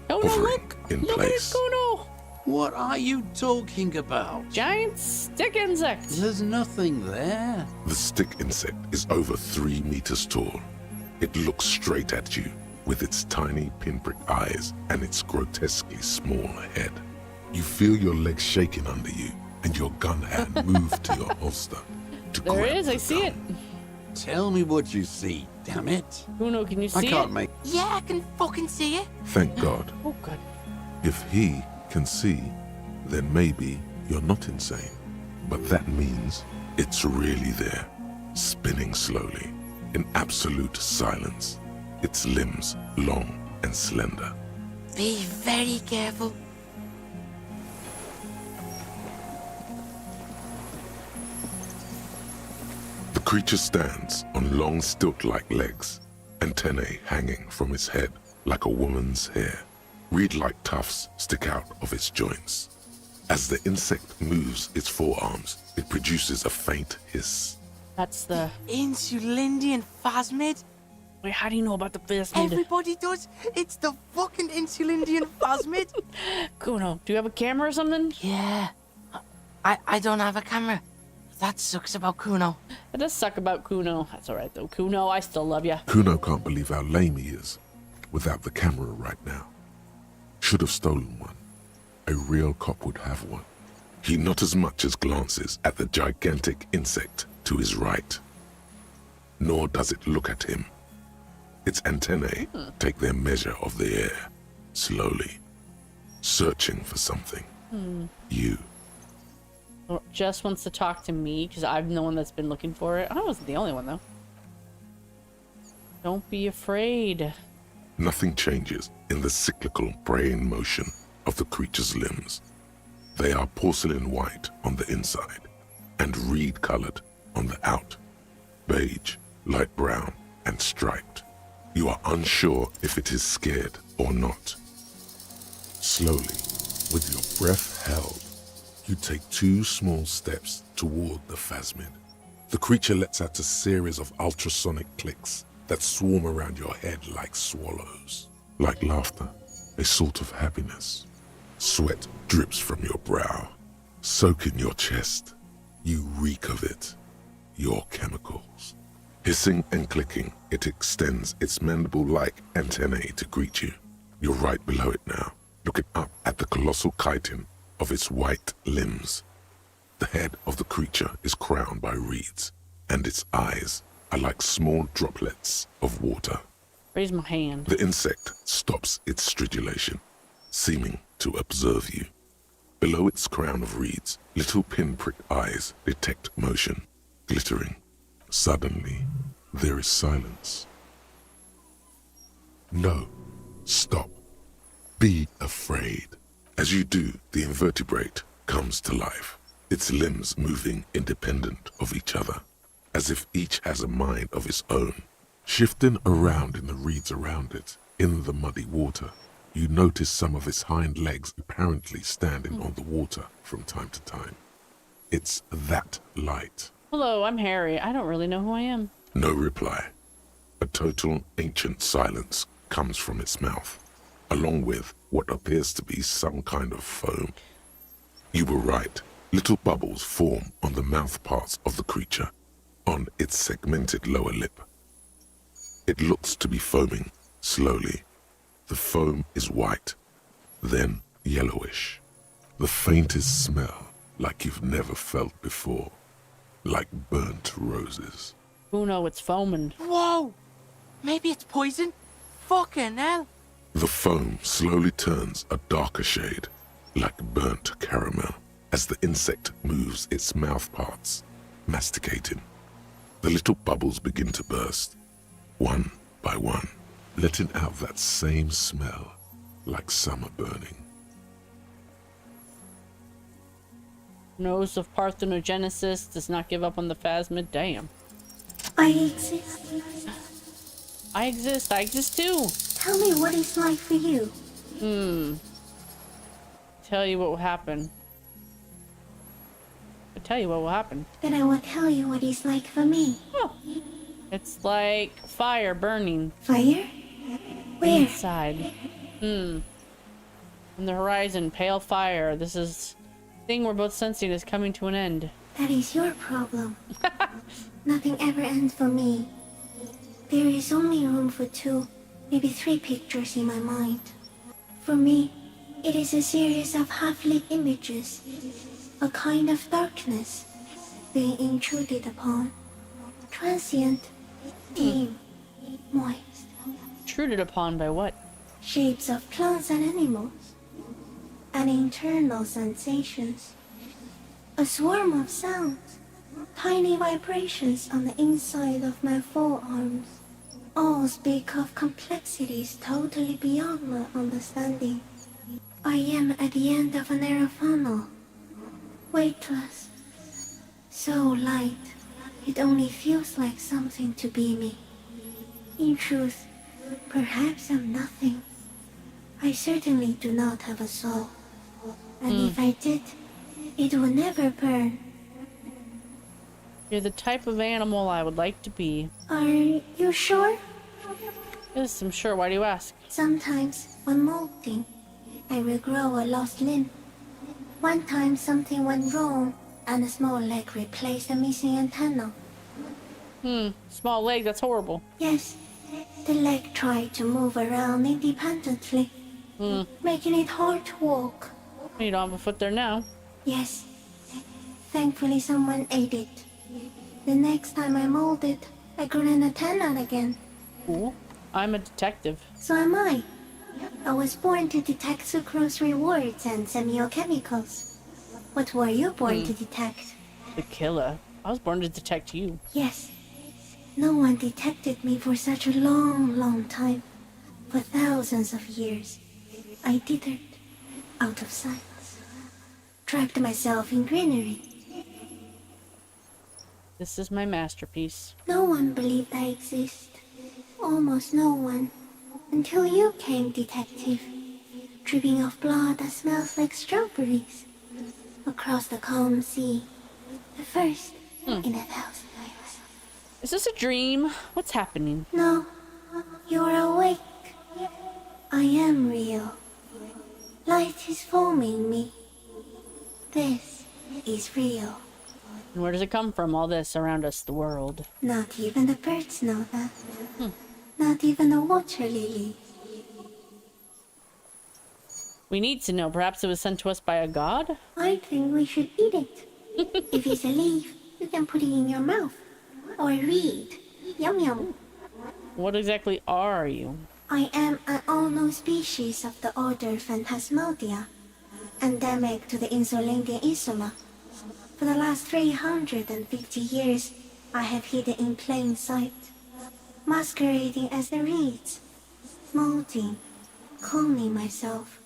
Kuno, hovering look! in Look at place. this Kuno! What are you talking about? Giant stick insect! There's nothing there. The stick insect is over 3 meters tall. It looks straight at you with its tiny pinprick eyes and its grotesquely small head. You feel your legs shaking under you and your gun hand move to your holster to There grab it is, I the see it. gun. Tell me what you see, damn it. Kuno, can you I see can't it? make... Yeah, I can fucking see it. Thank God. Oh, good. If he can see, then maybe you're not insane. But that means it's really there, spinning slowly, in absolute silence, its limbs long and slender. Be very careful. The creature stands on long stilt-like legs, antennae hanging from its head like a woman's hair. Reed-like tufts stick out of its joints. As the insect moves its forearms, it produces a faint hiss. That's the... Insulindian phasmid? Wait, how do you know about the Phasmid? Everybody does. It's the fucking Insulindian phasmid. Kuno, do you have a camera or something? Yeah. I don't have a camera. That sucks about Kuno. That does suck about Kuno. That's alright though. Kuno, I still love ya. Kuno can't believe how lame he is without the camera right now. Should have stolen one. A real cop would have one. He not as much as glances at the gigantic insect to his right, nor does it look at him. Its antennae take their measure of the air, slowly, searching for something. You. Or just wants to talk to me because I'm the one that's been looking for it. I wasn't the only one though. Don't be afraid. Nothing changes in the cyclical braying motion of the creature's limbs. They are porcelain white on the inside and reed-colored on the out, beige, light brown, and striped. You are unsure if it is scared or not. Slowly, with your breath held, you take 2 small steps toward the phasmid. The creature lets out a series of ultrasonic clicks that swarm around your head like swallows. Like laughter, a sort of happiness. Sweat drips from your brow, soaking your chest. You reek of it, your chemicals. Hissing and clicking, it extends its mandible-like antennae to greet you. You're right below it now, looking up at the colossal chitin of its white limbs. The head of the creature is crowned by reeds, and its eyes are like small droplets of water. Raise my hand. The insect stops its stridulation, seeming to observe you. Below its crown of reeds, little pinprick eyes detect motion, glittering. Suddenly, there is silence. No, stop. Be afraid. As you do, the invertebrate comes to life, its limbs moving independent of each other, as if each has a mind of its own. Shifting around in the reeds around it, in the muddy water, you notice some of its hind legs apparently standing on the water from time to time. It's that light. Hello, I'm Harry. I don't really know who I am. No reply. A total ancient silence comes from its mouth, along with what appears to be some kind of foam. You were right. Little bubbles form on the mouth parts of the creature, on its segmented lower lip. It looks to be foaming, slowly. The foam is white, then yellowish. The faintest smell like you've never felt before, like burnt roses. Kuno, it's foaming. Whoa! Maybe it's poison? Fucking hell! The foam slowly turns a darker shade, like burnt caramel, as the insect moves its mouth parts, masticating. The little bubbles begin to burst, one by one, letting out that same smell, like summer burning. Nose of parthenogenesis does not give up on the phasmid. Damn. I exist. I exist. I exist too. Tell me what it's like for you. Tell you what will happen. I'll tell you what will happen. Then I will tell you what it's like for me. Oh. It's like fire burning Fire? Where? inside. On the horizon, pale fire. This is thing we're both sensing is coming to an end. That is your problem. Nothing ever ends for me. There is only room for 2, maybe 3 pictures in my mind. For me, it is a series of half-lit images. a kind of darkness being intruded upon. Transient, dim, moist. Intruded upon by what? Shapes of plants and animals, and internal sensations. A swarm of sounds, tiny vibrations on the inside of my forearms. All speak of complexities totally beyond my understanding. I am at the end of a narrow funnel, weightless, so light, it only feels like something to be me. In truth, perhaps I'm nothing. I certainly do not have a soul, and if I did, it would never burn. You're the type of animal I would like to be. Are you sure? Yes, I'm sure. Why do you ask? Sometimes, when molting, I will grow a lost limb. One time something went wrong, and a small leg replaced a missing antenna. Small leg, that's horrible. Yes, the leg tried to move around independently, making it hard to walk. You don't have a foot there now. Yes, thankfully someone ate it. The next time I molded, I grew an antenna again. Cool. I'm a detective. So am I. I was born to detect sucrose rewards and semiochemicals. What were you born to detect? The killer. I was born to detect you. Yes. No one detected me for such a long, long time. For thousands of years. I dithered, out of sight. Trapped myself in greenery. This is my masterpiece. No one believed I exist. Almost no one. Until you came, detective. Dripping of blood that smells like strawberries. Across the calm sea. The first in 1,000 years. Is this a dream? What's happening? No, you're awake. I am real. Light is forming me. This is real. And where does it come from, all this around us, the world? Not even the birds know that. Not even the water lily. We need to know. Perhaps it was sent to us by a god? I think we should eat it. If it's a leaf, you can put it in your mouth. Or read. Yum yum. What exactly are you? I am an unknown species of the order Phantasmodia, endemic to the Insulindian Insula. For the last 350 years, I have hidden in plain sight, masquerading as the reeds, molding, cloning myself,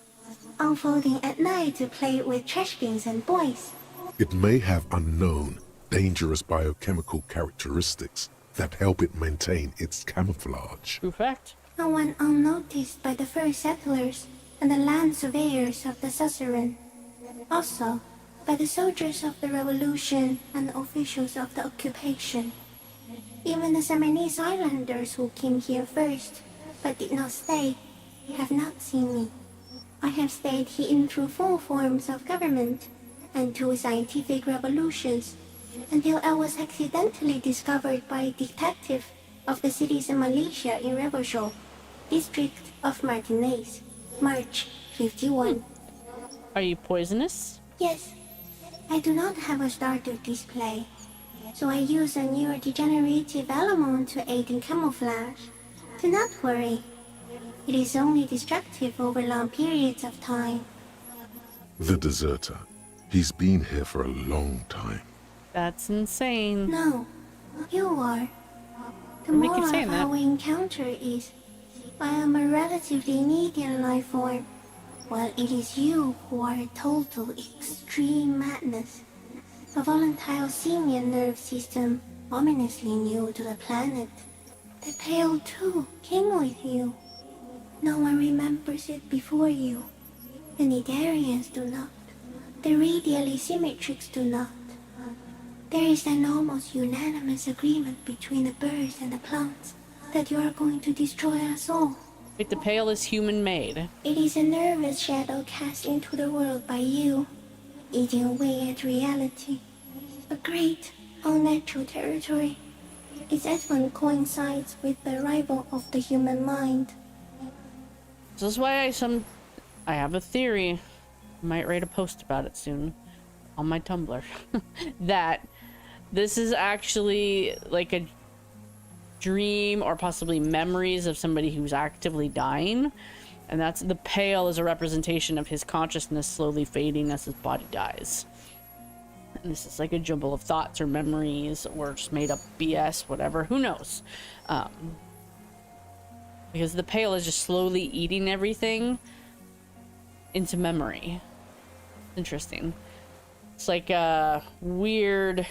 unfolding at night to play with trash bins and boys. It may have unknown, dangerous biochemical characteristics that help it maintain its camouflage. True fact. No one unnoticed by the first settlers and the land surveyors of the suzerain. Also, by the soldiers of the revolution and officials of the occupation. Even the Siamese islanders who came here first, but did not stay, have not seen me. I have stayed hidden through 4 forms of government and 2 scientific revolutions, until I was accidentally discovered by a detective of the citizen militia in Reverchol, district of Martinez, March 51. Are you poisonous? Yes, I do not have a starter display, so I use a neurodegenerative element to aid in camouflage. Do not worry, it is only destructive over long periods of time. The deserter. He's been here for a long time. That's insane. No, you are. The Why do you keep moral saying of that? our encounter is, I am a relatively medium life form, while it is you who are a total extreme madness. A volatile simian nerve system, ominously new to the planet. The Pale too came with you. No one remembers it before you. The Nidarians do not. The radially symmetrics do not. There is an almost unanimous agreement between the birds and the plants that you are going to destroy us all. Wait, the pale is human-made. It is a nervous shadow cast into the world by you, eating away at reality. A great, unnatural territory. Its advent coincides with the arrival of the human mind. This is why I have a theory. I might write a post about it soon. on my Tumblr that this is actually like a dream or possibly memories of somebody who's actively dying, and that's the pale is a representation of his consciousness slowly fading as his body dies. And this is like a jumble of thoughts or memories or just made up BS, whatever, who knows. Because the pale is just slowly eating everything into memory. Interesting. It's like a weird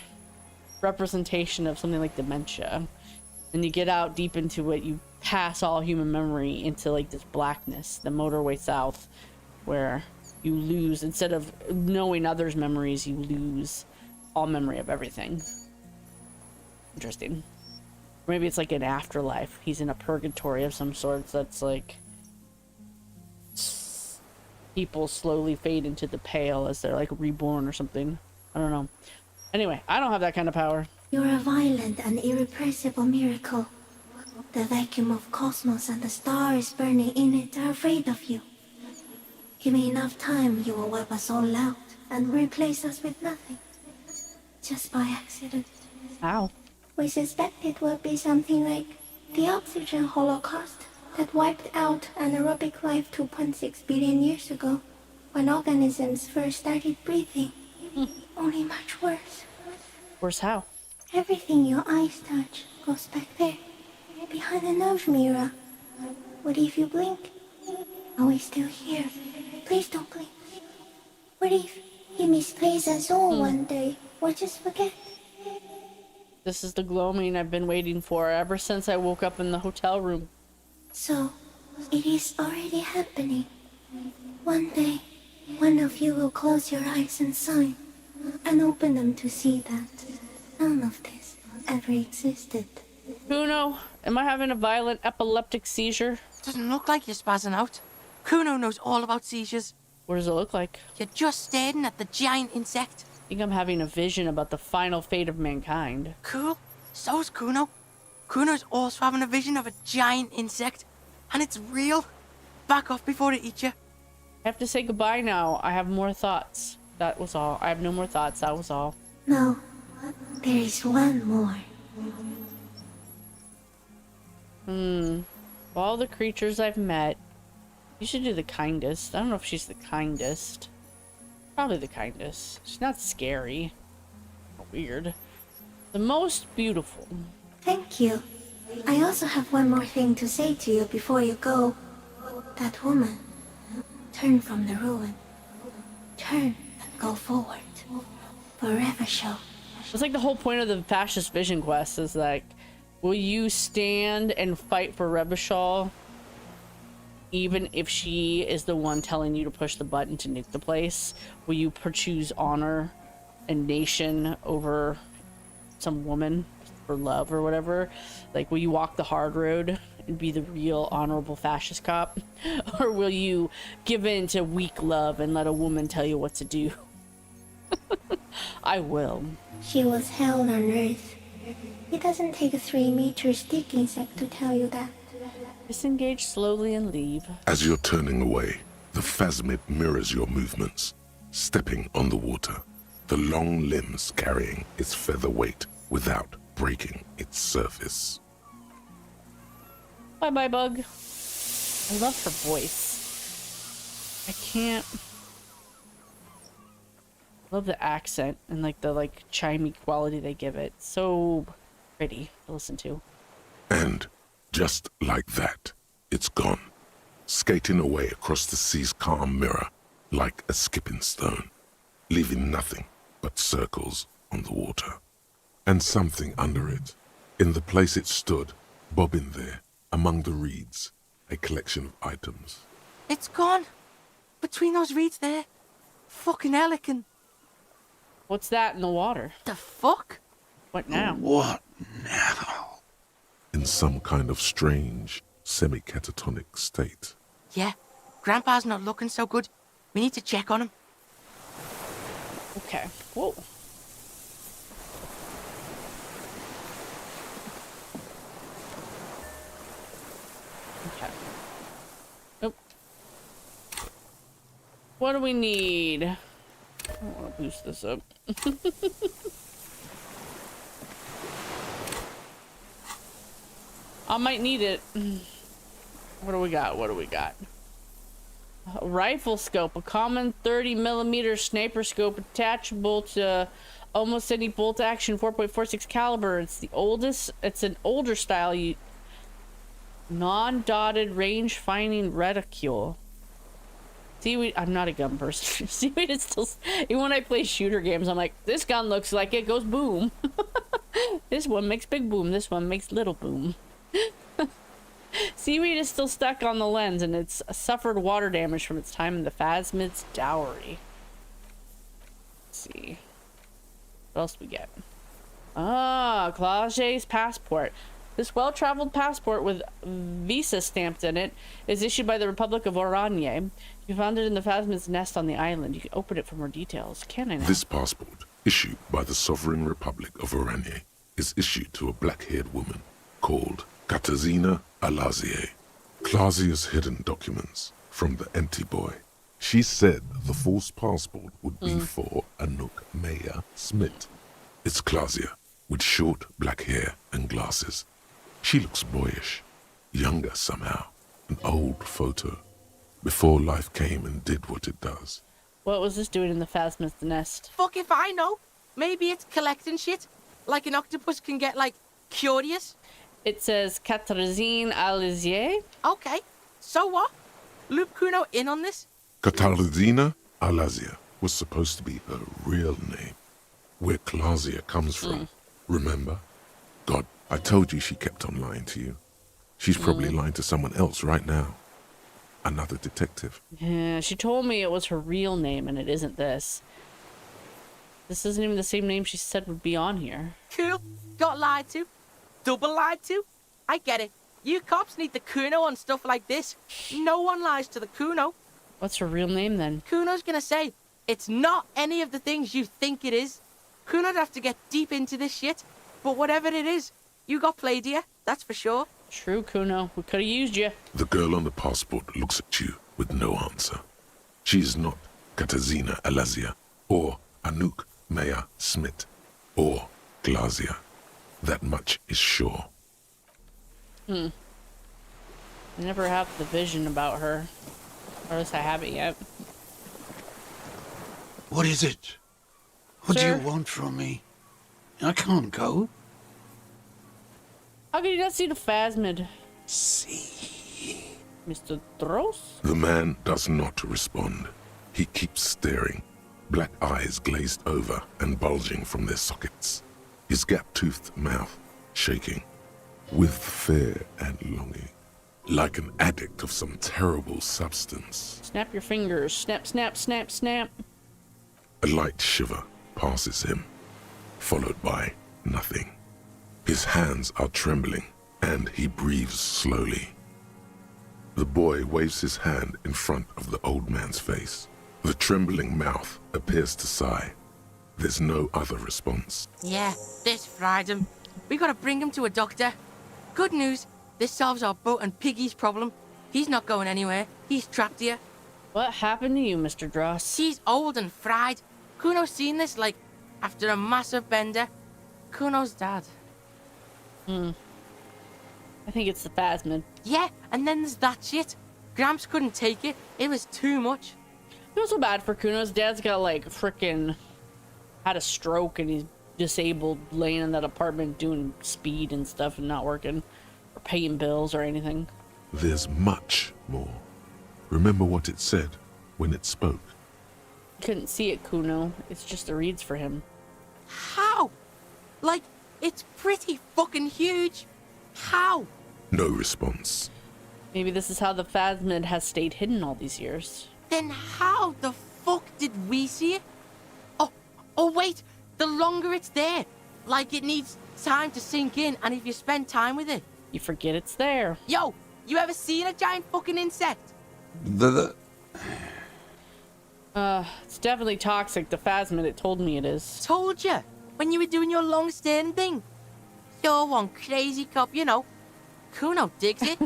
representation of something like dementia. And you get out deep into it, you pass all human memory into like this blackness, the motorway south, where you lose, instead of knowing others' memories, you lose all memory of everything. Interesting. Maybe it's like an afterlife. He's in a purgatory of some sort that's like people slowly fade into the pale as they're like reborn or something. I don't know. Anyway, I don't have that kind of power. You're a violent and irrepressible miracle. The vacuum of cosmos and the stars burning in it are afraid of you. Give me enough time, you will wipe us all out and replace us with nothing. Just by accident. Ow. We suspect it will be something like the oxygen holocaust that wiped out anaerobic life 2.6 billion years ago, when organisms first started breathing. Only much worse. Worse how? Everything your eyes touch goes back there, behind the nose mirror. What if you blink? Are we still here? Please don't blink. What if he misplaces us all one day, or just forget? This is the gloaming I've been waiting for ever since I woke up in the hotel room. So, it is already happening. One day, one of you will close your eyes and sign, and open them to see that none of this ever existed. Kuno, am I having a violent epileptic seizure? Doesn't look like you're spazzing out. Kuno knows all about seizures. What does it look like? You're just staring at the giant insect. I think I'm having a vision about the final fate of mankind. Cool. So's Kuno. Kuno's also having a vision of a giant insect. And it's real. Back off before it eats you. I have to say goodbye now. I have more thoughts. That was all. I have no more thoughts. That was all. No, there is one more. Of all the creatures I've met, you should do the kindest. I don't know if she's the kindest. Probably the kindest. She's not scary. Weird. The most beautiful. Thank you. I also have one more thing to say to you before you go. That woman. Turn from the ruin. Turn and go forward. Forever show. It's like the whole point of the Fascist Vision Quest is like, will you stand and fight for Rebishal even if she is the one telling you to push the button to nuke the place? Will you choose honor and nation over some woman for love or whatever? Like, will you walk the hard road and be the real honorable fascist cop? Or will you give in to weak love and let a woman tell you what to do? I will. She was held on Earth. It doesn't take a 3-meter stick insect to tell you that. Disengage slowly and leave. As you're turning away, the phasmid mirrors your movements, stepping on the water, the long limbs carrying its feather weight without breaking its surface. Bye-bye, bug. I love her voice. I can't... love the accent and like the chimey quality they give it. So pretty to listen to. And just like that, it's gone, skating away across the sea's calm mirror like a skipping stone, leaving nothing but circles on the water. And something under it, in the place it stood, bobbing there, among the reeds, a collection of items. It's gone. Between those reeds there. Fucking Helican. What's that in the water? The fuck? What now? What now? In some kind of strange, semi-catatonic state. Yeah. Grandpa's not looking so good. We need to check on him. Okay. Whoa. Okay. Nope. What do we need? I don't want to boost this up. I might need it. What do we got? What do we got? A rifle scope, a common 30mm sniper scope attachable to almost any bolt action 4.46 caliber. It's the oldest. It's an older style. Non-dotted range finding reticule. Seaweed. I'm not a gun person. Seaweed is still. Even when I play shooter games, I'm like, this gun looks like it goes boom. This one makes big boom. This one makes little boom. Seaweed is still stuck on the lens, and it's suffered water damage from its time in the Phasmid's dowry. Let's see. What else do we get? Ah, Claude's passport. This well-traveled passport with visa stamped in it is issued by the Republic of Oranje. You found it in the Phasmid's nest on the island. You can open it for more details. Can I now? This passport, issued by the Sovereign Republic of Oranje, is issued to a black-haired woman called Katarzyna Alazie. Clausia's hidden documents from the empty boy. She said the false passport would be for Anouk Maya Smith. It's Clausia, with short black hair and glasses. She looks boyish, younger somehow, an old photo, before life came and did what it does. What was this doing in the Phasmid's nest? Fuck if I know. Maybe it's collecting shit. Like an octopus can get, like, curious. It says Katarzyna Alazie. Okay, so what? Loop Kuno in on this? Katarzyna Alazia was supposed to be her real name, where Clausia comes from. Remember? God, I told you she kept on lying to you. She's probably lying to someone else right now. Another detective. Yeah, she told me it was her real name, and it isn't this. This isn't even the same name she said would be on here. Cool. Got lied to. Double lied to. I get it. You cops need the Kuno on stuff like this. No one lies to the Kuno. What's her real name, then? Kuno's gonna say, it's not any of the things you think it is. Kuno'd have to get deep into this shit. But whatever it is, you got played here, that's for sure. True, Kuno. We could have used you. The girl on the passport looks at you with no answer. She is not Katarzyna Alazia, or Anouk Maya Smith, or Clausia. That much is sure. I never have the vision about her. Or at least I haven't yet. What is it? What do Sir? you want from me? I can't go. How could you not see the Phasmid? See. Mr. Dross? The man does not respond. He keeps staring, black eyes glazed over and bulging from their sockets. His gap-toothed mouth shaking, with fear and longing, like an addict of some terrible substance. Snap your fingers. Snap, snap, snap, snap. A light shiver passes him, followed by nothing. His hands are trembling, and he breathes slowly. The boy waves his hand in front of the old man's face. The trembling mouth appears to sigh. There's no other response. Yeah, this fried him. We gotta bring him to a doctor. Good news, this solves our boat and Piggy's problem. He's not going anywhere. He's trapped here. What happened to you, Mr. Dross? He's old and fried. Kuno's seen this, like, after a massive bender. Kuno's dad. I think it's the Phasmid. Yeah, and then there's that shit. Gramps couldn't take it. It was too much. I feel so bad for Kuno's dad's got like frickin' had a stroke and he's disabled, laying in that apartment doing speed and stuff and not working or paying bills or anything. There's much more. Remember what it said when it spoke. Couldn't see it, Kuno. It's just the reads for him. How? Like, it's pretty fucking huge. How? No response. Maybe this is how the Phasmid has stayed hidden all these years. Then how the fuck did we see it? Oh wait, the longer it's there, like it needs time to sink in, and if you spend time with it. You forget it's there. Yo, you ever seen a giant fucking insect? It's definitely toxic. The Phasmid, it told me it is. Told you, when you were doing your long stern thing. You're one crazy cop, you know. Kuno digs it.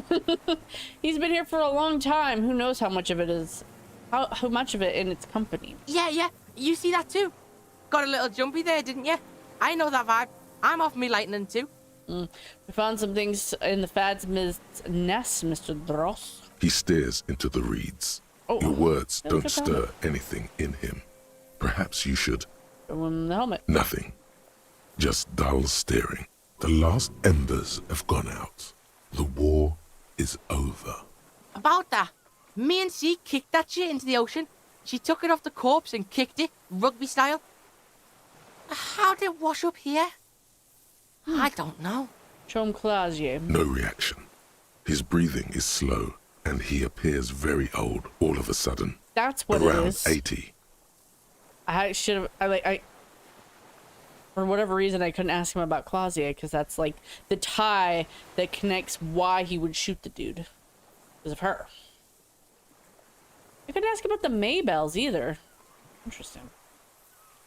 He's been here for a long time. Who knows how much of it is, how much of it in its company. Yeah, You see that too? Got a little jumpy there, didn't you? I know that vibe. I'm off me lightning too. We found some things in the Fascist's nest, Mr. Dross. He stares into the reeds. Oh, Your words look don't at stir that. anything in him. Perhaps you should. Show him the helmet. Nothing. Just dull staring. The last embers have gone out. The war is over. About that, me and C kicked that shit into the ocean. She took it off the corpse and kicked it, rugby style. How did it wash up here? I don't know. Show him Clausier. No reaction. His breathing is slow, and he appears very old all of a sudden. That's what it Around is. 80. I should have. I for whatever reason I couldn't ask him about Clausier because that's like the tie that connects why he would shoot the dude because of her. I couldn't ask about the Maybells either. Interesting.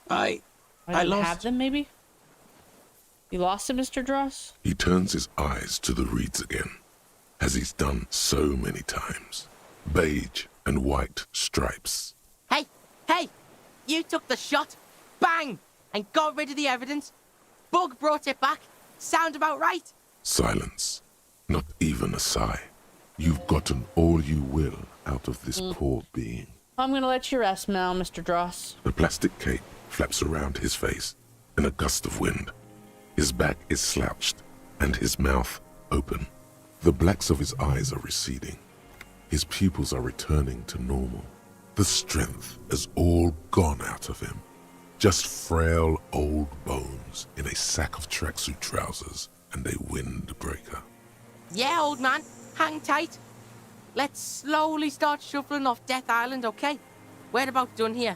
I Didn't lost. have them maybe. You lost him, Mr. Dross? He turns his eyes to the reeds again, as he's done so many times. Beige and white stripes. Hey, hey, you took the shot, bang, and got rid of the evidence. Bug brought it back. Sound about right? Silence. Not even a sigh. You've gotten all you will out of this poor being. I'm gonna let you rest now, Mr. Dross. The plastic cape flaps around his face in a gust of wind. His back is slouched and his mouth open. The blacks of his eyes are receding. His pupils are returning to normal. The strength is all gone out of him. Just frail old bones in a sack of tracksuit trousers and a windbreaker. Yeah, old man, hang tight. Let's slowly start shuffling off Death Island, okay? We're about done here.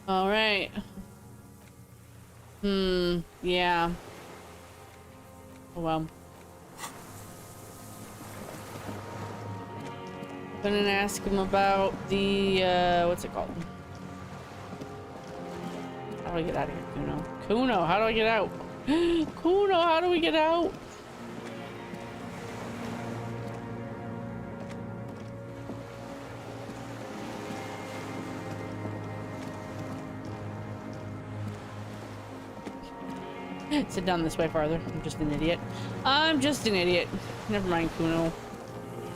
All right. Yeah. Oh, well. Gonna ask him about the, what's it called? How do I get out of here, Kuno? Kuno, how do I get out? Kuno, how do we get out? Sit down this way farther. I'm just an idiot. I'm just an idiot. Never mind, Kuno.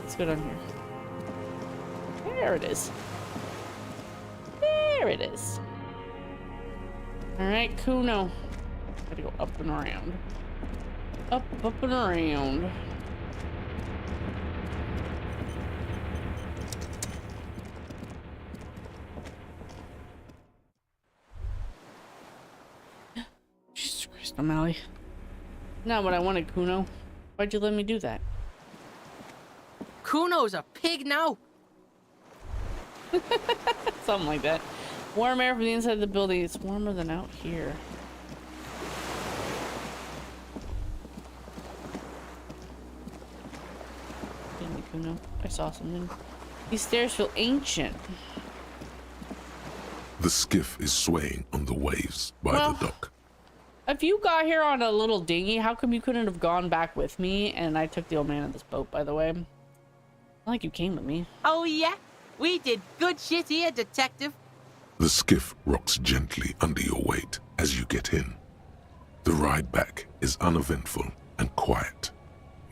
Let's go down here. There it is. There it is. Alright, Kuno. Gotta go up and around. Up and around. Jesus Christ, O'Malley. Not what I wanted, Kuno. Why'd you let me do that? Kuno's a pig now. Something like that. Warm air from the inside of the building. It's warmer than out here. Didn't you know? I saw something. These stairs feel ancient. The skiff is swaying on the waves by Well, the dock. If you got here on a little dinghy, how come you couldn't have gone back with me? And I took the old man in this boat, by the way. Not like you came with me. Oh yeah? We did good shit here, detective. The skiff rocks gently under your weight as you get in. The ride back is uneventful and quiet.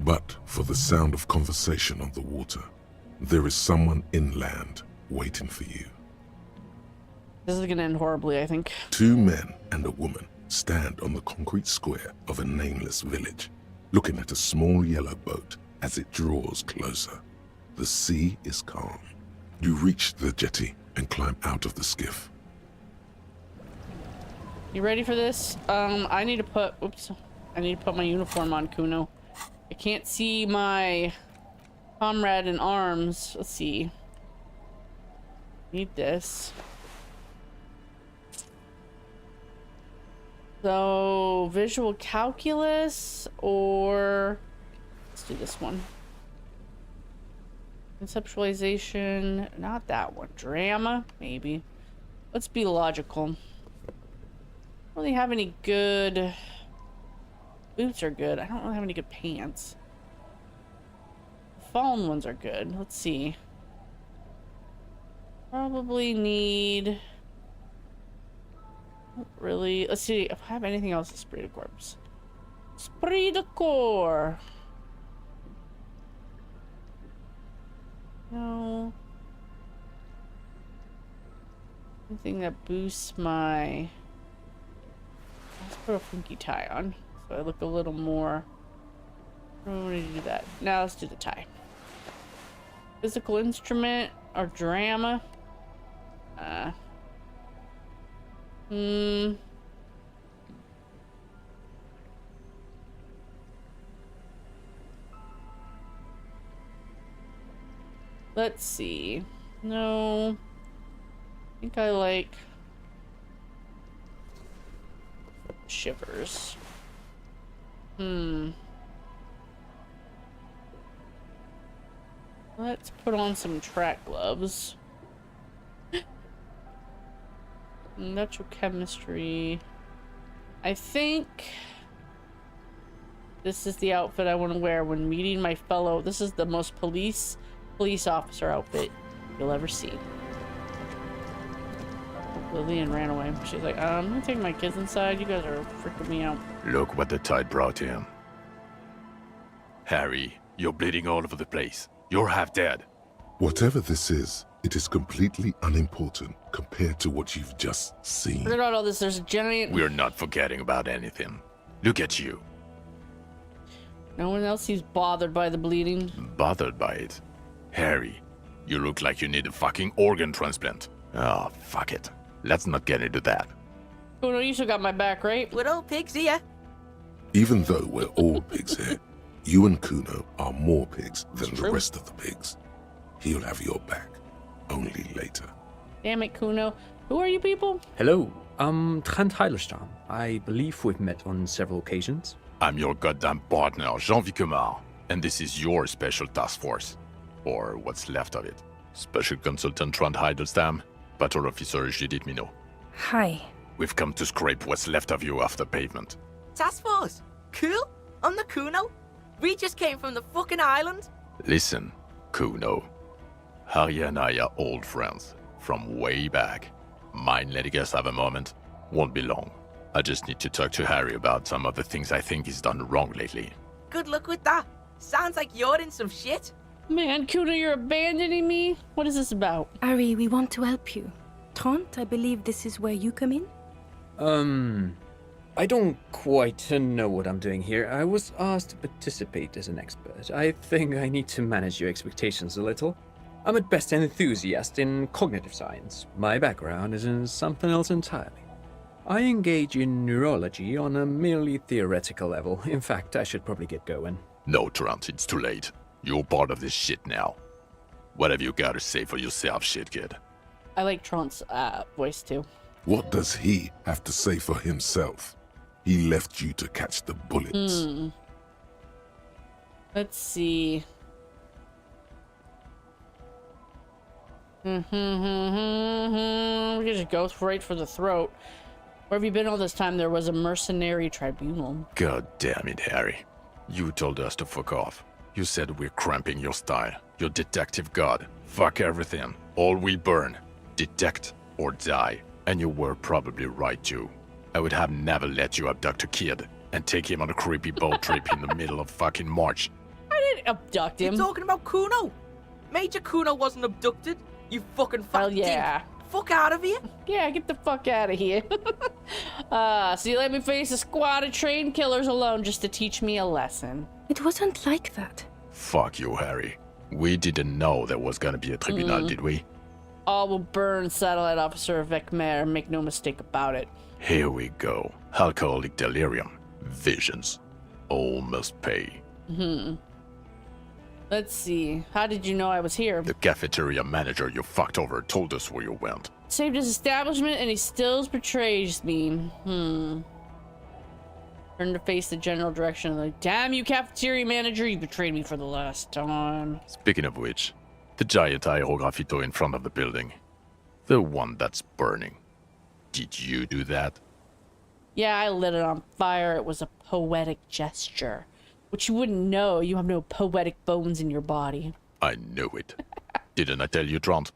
But for the sound of conversation on the water, there is someone inland waiting for you. This is gonna end horribly, I think. 2 men and a woman stand on the concrete square of a nameless village, looking at a small yellow boat as it draws closer. The sea is calm. You reach the jetty and climb out of the skiff. You ready for this? I need to put, oops. I need to put my uniform on, Kuno. I can't see my comrade in arms. Let's see. Need this. So, visual calculus, or let's do this one. Conceptualization, not that one. Drama, maybe. Let's be logical. Don't really have any good boots are good. I don't really have any good pants. fallen ones are good. Let's see. Probably need... Really? Let's see if I have anything else to spray the corpse. Spray the core. No. Anything that boosts my... Let's put a funky tie on, so I look a little more... I don't want to do that. Now let's do the tie. Physical instrument or drama. Let's see. No. I think I like shivers. Let's put on some track gloves. Natural chemistry. I think this is the outfit I want to wear when meeting my fellow. This is the most police officer outfit you'll ever see. Lillian ran away. She's like, I'm gonna take my kids inside. You guys are freaking me out. Look what the tide brought him. Harry, you're bleeding all over the place. You're half dead. Whatever this is, it is completely unimportant compared to what you've just seen. Forget about all this. There's a giant... We're not forgetting about anything. Look at you. No one else seems bothered by the bleeding. Bothered by it? Harry, you look like you need a fucking organ transplant. Oh, fuck it. Let's not get into that. Oh no, you still got my back, right? We're all pigs here. Even though we're all pigs here, you and Kuno are more pigs than the true. rest of the pigs. He'll have your back. Only later. Damn it, Kuno. Who are you people? Hello, I'm Trent Heilerstam. I believe we've met on several occasions. I'm your goddamn partner, Jean-Vic Kumar, and this is your special task force. Or what's left of it. Special Consultant Trent Heilerstam, Patrol Officer Judith Minot. Hi. We've come to scrape what's left of you off the pavement. Task force. Cool. On the Kuno. We just came from the fucking island. Listen, Kuno. Harry and I are old friends, from way back. Mind letting us have a moment? Won't be long. I just need to talk to Harry about some of the things I think he's done wrong lately. Good luck with that. Sounds like you're in some shit. Man, Kuno, you're abandoning me? What is this about? Ari, we want to help you. Trent, I believe this is where you come in? I don't quite know what I'm doing here. I was asked to participate as an expert. I think I need to manage your expectations a little. I'm at best an enthusiast in cognitive science. My background is in something else entirely. I engage in neurology on a merely theoretical level. In fact, I should probably get going. No, Trent, it's too late. You're part of this shit now. What have you got to say for yourself, shit kid? I like Trent's voice too. What does he have to say for himself? He left you to catch the bullets. Let's see. We could just go right for the throat. Where have you been all this time? There was a mercenary tribunal. God damn it, Harry. You told us to fuck off. You said we're cramping your style. Your detective god. Fuck everything. All will burn. Detect or die. And you were probably right too. I would have never let you abduct a kid and take him on a creepy boat trip in the middle of fucking March. I didn't abduct him. You're talking about Kuno. Major Kuno wasn't abducted. You fucking fat Hell yeah. dink. Fuck out of here. Yeah, get the fuck out of here. So you let me face a squad of trained killers alone just to teach me a lesson. It wasn't like that. Fuck you, Harry. We didn't know there was gonna be a tribunal, did we? All will burn, Satellite Officer Vecmer. Make no mistake about it. Here we go. Alcoholic delirium. Visions. All must pay. Let's see. How did you know I was here? The cafeteria manager you fucked over told us where you went. Saved his establishment and he still betrays me. Turn to face the general direction. Like, damn you, cafeteria manager, you betrayed me for the last time. Speaking of which, the giant aerografito in front of the building. The one that's burning. Did you do that? Yeah, I lit it on fire. It was a poetic gesture. Which you wouldn't know. You have no poetic bones in your body. I knew it. Didn't I tell you, Trant?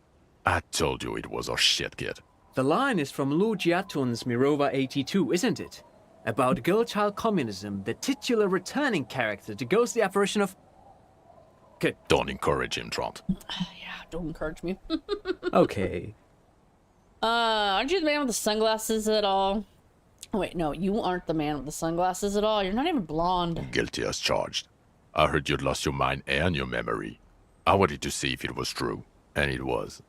I told you it was our shit, kid. The line is from Lu Jiatun's Mirova 82, isn't it? About girl-child communism, the titular returning character to ghost the apparition of... Good. Don't encourage him, Trant. Yeah, don't encourage me. Okay. Aren't you the man with the sunglasses at all? Oh, wait, no, you aren't the man with the sunglasses at all. You're not even blonde. Guilty as charged. I heard you'd lost your mind and your memory. I wanted to see if it was true, and it was.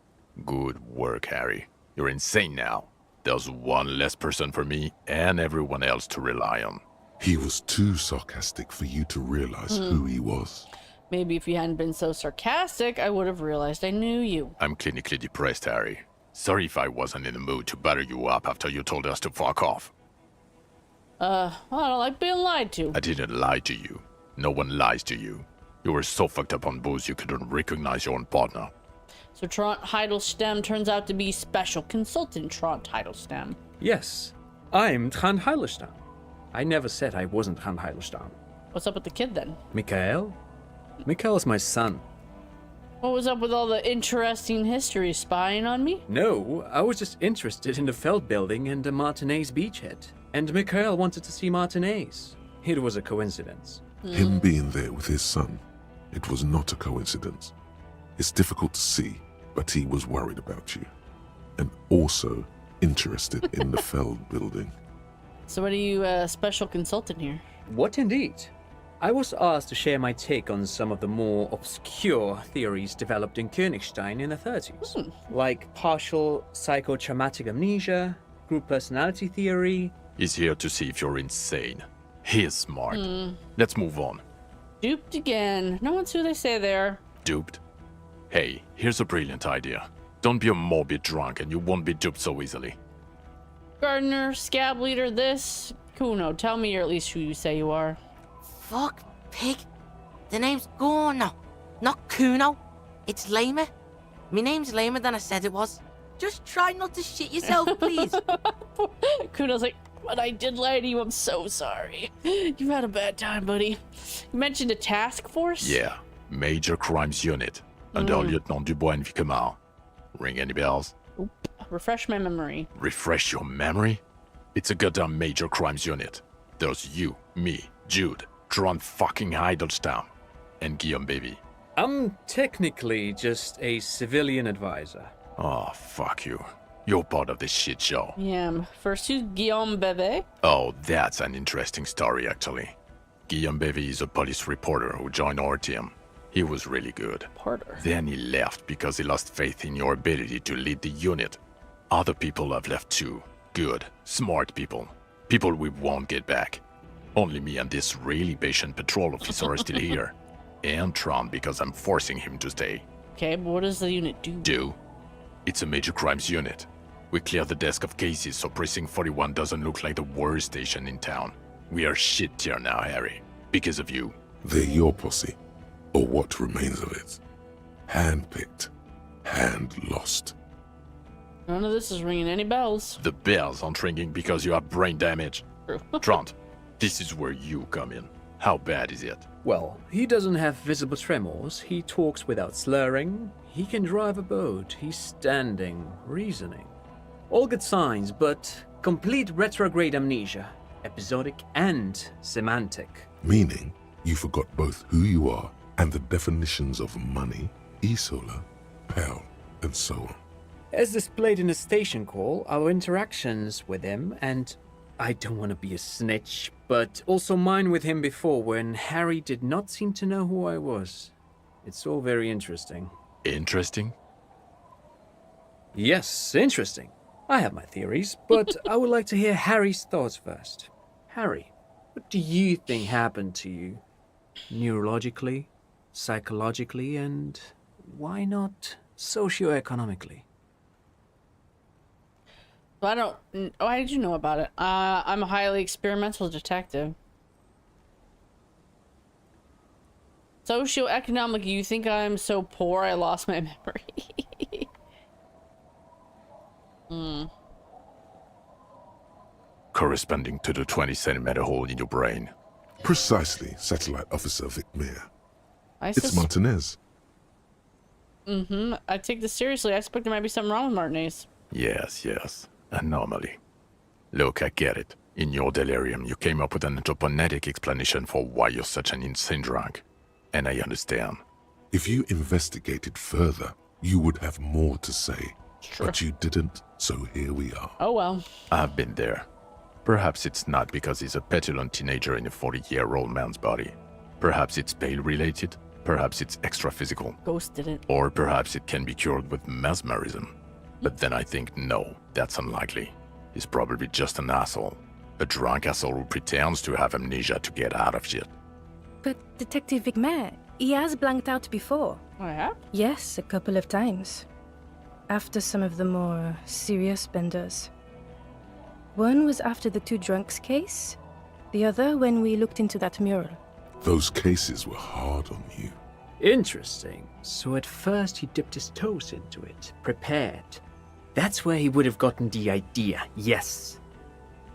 Good work, Harry. You're insane now. There's one less person for me and everyone else to rely on. He was too sarcastic for you to realize who he was. Maybe if you hadn't been so sarcastic, I would have realized I knew you. I'm clinically depressed, Harry. Sorry if I wasn't in the mood to batter you up after you told us to fuck off. Well, I don't like being lied to. I didn't lie to you. No one lies to you. You were so fucked up on booze you couldn't recognize your own partner. So Trant Heidelstam turns out to be special consultant Trant Heidelstam. Yes, I'm Trant Heidelstam. I never said I wasn't Trant Heidelstam. What's up with the kid then? Mikael? Mikael's my son. What was up with all the interesting history spying on me? No, I was just interested in the Feld building and the Martinez beachhead. And Mikael wanted to see Martinez. It was a coincidence. Him being there with his son, it was not a coincidence. It's difficult to see, but he was worried about you. And also interested in the Feld building. So what are you, special consultant here? What indeed? I was asked to share my take on some of the more obscure theories developed in Königstein in the 30s. Like partial psychotraumatic amnesia, group personality theory. He's here to see if you're insane. He is smart. Let's move on. Duped again. No one's who they say they are. Duped? Hey, here's a brilliant idea. Don't be a morbid drunk and you won't be duped so easily. Gardener, scab leader, this. Kuno, tell me you're at least who you say you are. Fuck, pig. The name's Gorno, not Kuno. It's lamer. My name's lamer than I said it was. Just try not to shit yourself, please. Kuno's like, but I did lie to you, I'm so sorry. You've had a bad time, buddy. You mentioned a task force? Yeah, Major Crimes Unit. Under Lieutenant Dubois and Vicomar. Ring any bells? Oop. Refresh my memory. Refresh your memory? It's a goddamn Major Crimes Unit. There's you, me, Jude, Trant fucking Heidelstam, and Guillaume Baby. I'm technically just a civilian advisor. Oh, fuck you. You're part of this shit show. Yeah, first who's Guillaume Bebe? Oh, that's an interesting story, actually. Guillaume Bevy is a police reporter who joined our team. He was really good. Porter. Then he left because he lost faith in your ability to lead the unit. Other people have left too. Good, smart people. People we won't get back. Only me and this really patient patrol officer are still here. And Trant because I'm forcing him to stay. Okay, but what does the unit do? It's a major crimes unit. We clear the desk of cases so Precinct 41 doesn't look like the worst station in town. We are shit tier now, Harry. Because of you. They're your posse, or what remains of it. Hand-picked, hand-lost. None of this is ringing any bells. The bells aren't ringing because you have brain damage. True. Trant, this is where you come in. How bad is it? Well, he doesn't have visible tremors, he talks without slurring, he can drive a boat, he's standing, reasoning. All good signs, but complete retrograde amnesia, episodic and semantic. Meaning, you forgot both who you are and the definitions of money, Isola, Pell, and so on. As displayed in the station call, our interactions with him, and I don't want to be a snitch, but also mine with him before when Harry did not seem to know who I was. It's all very interesting. Interesting? Yes, interesting. I have my theories, but I would like to hear Harry's thoughts first. Harry, what do you think happened to you? Neurologically, psychologically, and why not socioeconomically? I don't... Why did you know about it? I'm a highly experimental detective. Socioeconomic, you think I'm so poor I lost my memory? Corresponding to the 20 centimeter hole in your brain. Precisely, Satellite Officer Vicmere. I It's Martinez. I take this seriously. I suspect there might be something wrong with Martinez. Yes, yes. Anomaly. Look, I get it. In your delirium, you came up with an anthroponetic explanation for why you're such an insane drunk. And I understand. If you investigated further, you would have more to say. True. But you didn't, so here we are. Oh well. I've been there. Perhaps it's not because he's a petulant teenager in a 40-year-old man's body. Perhaps it's bail-related. Perhaps it's extra-physical. Ghost did it. Or perhaps it can be cured with mesmerism. But then I think, no, that's unlikely. He's probably just an asshole. A drunk asshole who pretends to have amnesia to get out of shit. But Detective Vicmare, he has blanked out before. Oh, I have? Yes, a couple of times. After some of the more serious benders. One was after the two drunks case. The other when we looked into that mural. Those cases were hard on you. Interesting. So at first he dipped his toes into it, prepared. That's where he would have gotten the idea, yes.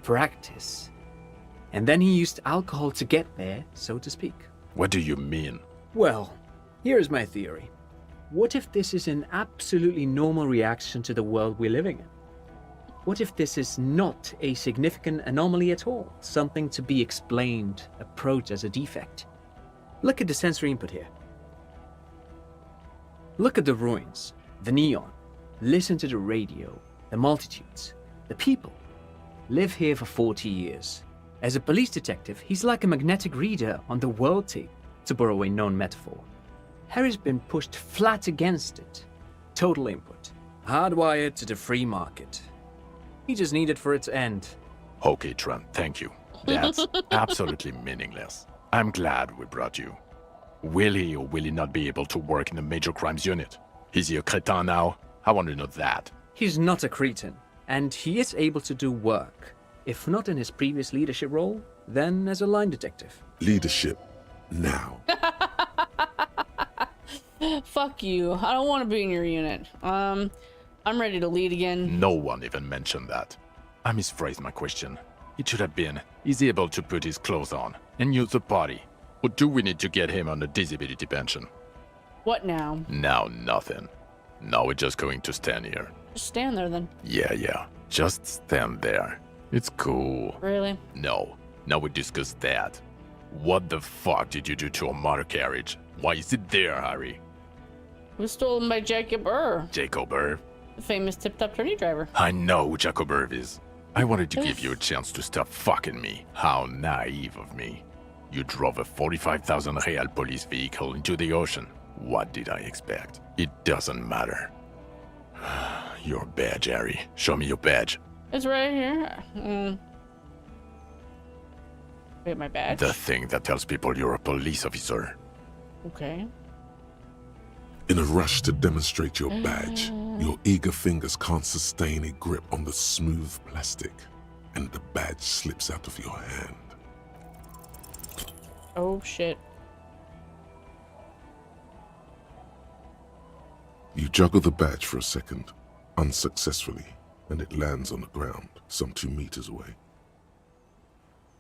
Practice. And then he used alcohol to get there, so to speak. What do you mean? Well, here's my theory. What if this is an absolutely normal reaction to the world we're living in? What if this is not a significant anomaly at all? Something to be explained, approached as a defect? Look at the sensory input here. Look at the ruins, the neon. Listen to the radio, the multitudes, the people. Live here for 40 years. As a police detective, he's like a magnetic reader on the world tape, to borrow a known metaphor. Harry's been pushed flat against it. Total input. Hardwired to the free market. He just needed for it to end. Okay, Trent, thank you. That's absolutely meaningless. I'm glad we brought you. Will he or will he not be able to work in the major crimes unit? Is he a cretin now? I want to know that. He's not a cretin, and he is able to do work. If not in his previous leadership role, then as a line detective. Leadership. Now. Fuck you. I don't want to be in your unit. I'm ready to lead again. No one even mentioned that. I misphrased my question. It should have been, is he able to put his clothes on and use the body? Or do we need to get him on a disability pension? What now? Now nothing. Now we're just going to stand here. Just stand there then. Yeah. Just stand there. It's cool. Really? No. Now we discuss that. What the fuck did you do to a motor carriage? Why is it there, Harry? It was stolen by Jacob Burr, Jacob Irv? the famous tip-top tourney driver. I know who Jacob Irv is. I wanted to give you a chance to stop fucking me. How naive of me. You drove a 45,000 real police vehicle into the ocean. What did I expect? It doesn't matter. Your badge, Harry. Show me your badge. It's right here. Wait, my badge? The thing that tells people you're a police officer. Okay. In a rush to demonstrate your badge, your eager fingers can't sustain a grip on the smooth plastic, and the badge slips out of your hand. Oh, shit. You juggle the badge for a second, unsuccessfully, and it lands on the ground, some 2 meters away.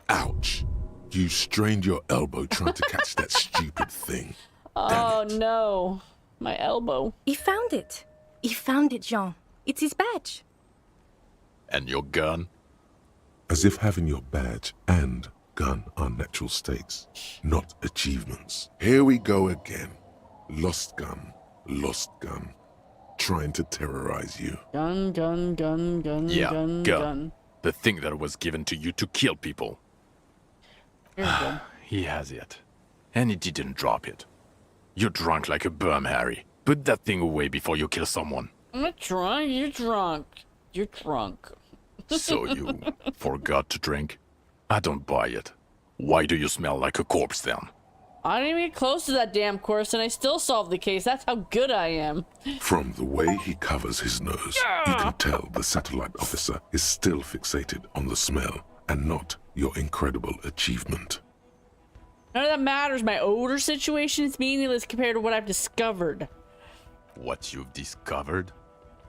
Ouch! You strained your elbow trying to catch that stupid thing. Oh, Damn it. no. My elbow. He found it. He found it, Jean. It's his badge. And your gun? As if having your badge and gun are natural states, not achievements. Here we go again. Lost gun, trying to terrorize you. Gun, Yeah, gun. gun. The thing that was given to you to kill people. Here we go. He has it. And he didn't drop it. You're drunk like a bum, Harry. Put that thing away before you kill someone. I'm not drunk. You're drunk. You're drunk. So you forgot to drink? I don't buy it. Why do you smell like a corpse then? I didn't even get close to that damn course, and I still solved the case. That's how good I am. From the way he covers his nose, you can tell the satellite officer is still fixated on the smell and not your incredible achievement. None of that matters. My odor situation is meaningless compared to what I've discovered. What you've discovered?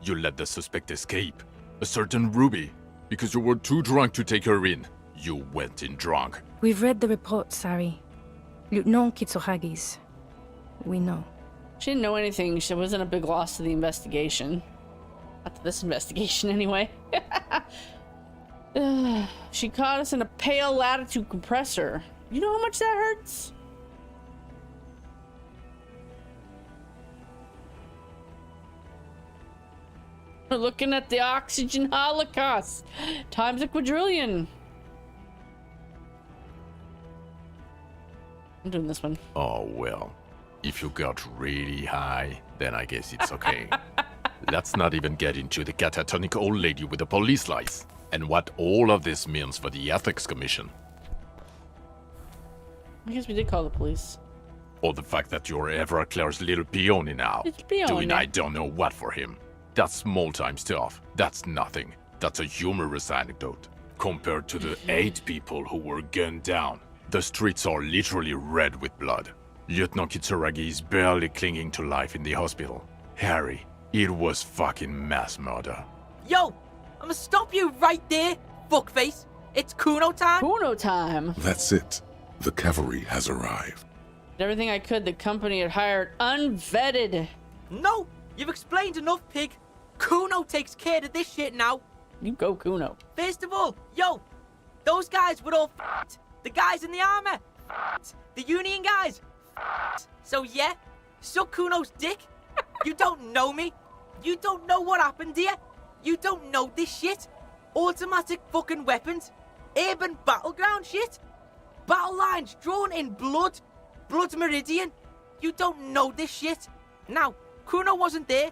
You let the suspect escape. A certain Ruby. Because you were too drunk to take her in. You went in drunk. We've read the report, Sari. Lieutenant Kitsuhagi's. We know. She didn't know anything. She wasn't a big loss to the investigation. Not to this investigation, anyway. She caught us in a pale latitude compressor. You know how much that hurts? We're looking at the oxygen holocaust times a quadrillion. I'm doing this one. Oh, well. If you got really high, then I guess it's okay. Let's not even get into the catatonic old lady with the police lights and what all of this means for the Ethics Commission. I guess we did call the police. Or the fact that you're Everclear's little peony now. It's peony. Doing I don't know what for him. That's small-time stuff. That's nothing. That's a humorous anecdote. Compared to the 8 people who were gunned down. The streets are literally red with blood. Lieutenant Kitsuragi is barely clinging to life in the hospital. Harry, it was fucking mass murder. Yo, I'ma stop you right there, fuckface. It's Kuno time. Kuno time. That's it. The cavalry has arrived. Did everything I could. The company had hired unvetted. No, you've explained enough, pig. Kuno takes care of this shit now. You go, Kuno. First of all, yo, those guys were all f***ed. The guys in the armor, f***ed. The Union guys, f***ed. So yeah, suck Kuno's dick. You don't know me. You don't know what happened here. You don't know this shit. Automatic fucking weapons. Urban battleground shit. Battle lines drawn in blood. Blood meridian. You don't know this shit. Now, Kuno wasn't there.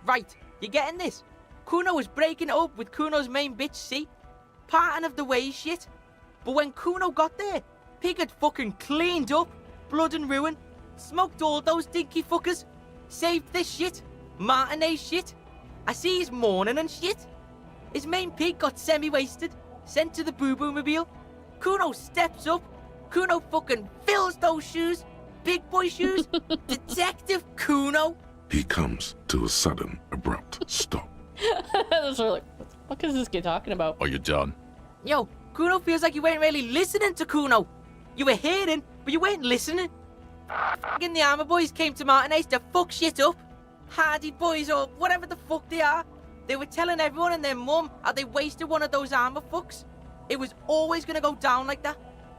Right, you getting this? Kuno was breaking it up with Kuno's main bitch, see? Parting of the ways shit. But when Kuno got there, Pig had fucking cleaned up. Blood and ruin. Smoked all those dinky fuckers. Saved this shit. Martinet shit. I see he's mourning and shit. His main pig got semi-wasted. Sent to the boo-boo mobile. Kuno steps up. Kuno fucking fills those shoes. Big boy shoes. Detective Kuno. He comes to a sudden, abrupt stop. That's really like, what the fuck is this kid talking about? Are you done? Yo, Kuno feels like you weren't really listening to Kuno. You were hearing, but you weren't listening. Fucking the armor boys came to Martinez to fuck shit up. Hardy boys or whatever the fuck they are. They were telling everyone and their mum how they wasted one of those armor fucks. It was always gonna go down like that.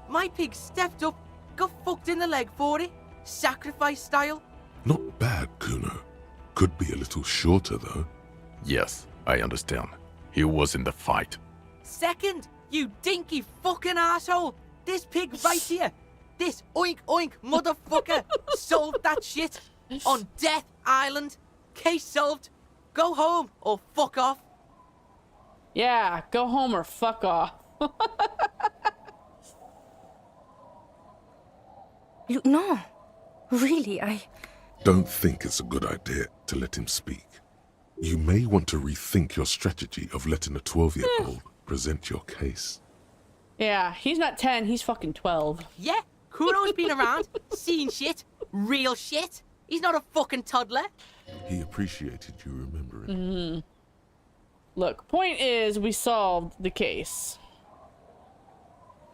My pig stepped up, got fucked in the leg for it. Sacrifice style. Not bad, Kuno. Could be a little shorter, though. Yes, I understand. He was in the fight. Second, you dinky fucking asshole. This pig right here. This oink oink motherfucker solved that shit. On Death Island. Case solved. Go home or fuck off. Yeah, go home or fuck off. No, really, Don't think it's a good idea to let him speak. You may want to rethink your strategy of letting a 12-year-old present your case. Yeah, he's not 10, he's fucking 12. Yeah, Kuno's been around, seen shit, real shit. He's not a fucking toddler. He appreciated you remembering. Look, point is, we solved the case.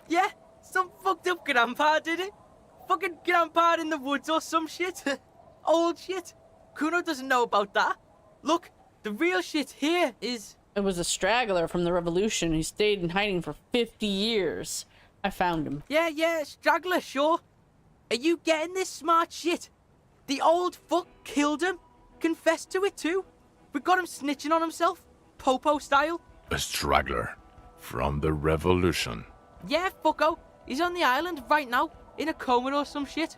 Yeah, some fucked up grandpa did it. Fucking grandpa in the woods or some shit. Old shit. Kuno doesn't know about that. Look, the real shit here is... It was a straggler from the revolution. He stayed in hiding for 50 years. I found him. Yeah, straggler, sure. Are you getting this smart shit? The old fuck killed him. Confessed to it too. We got him snitching on himself. Popo style. A straggler. From the revolution. Yeah, fucko. He's on the island right now. In a coma or some shit.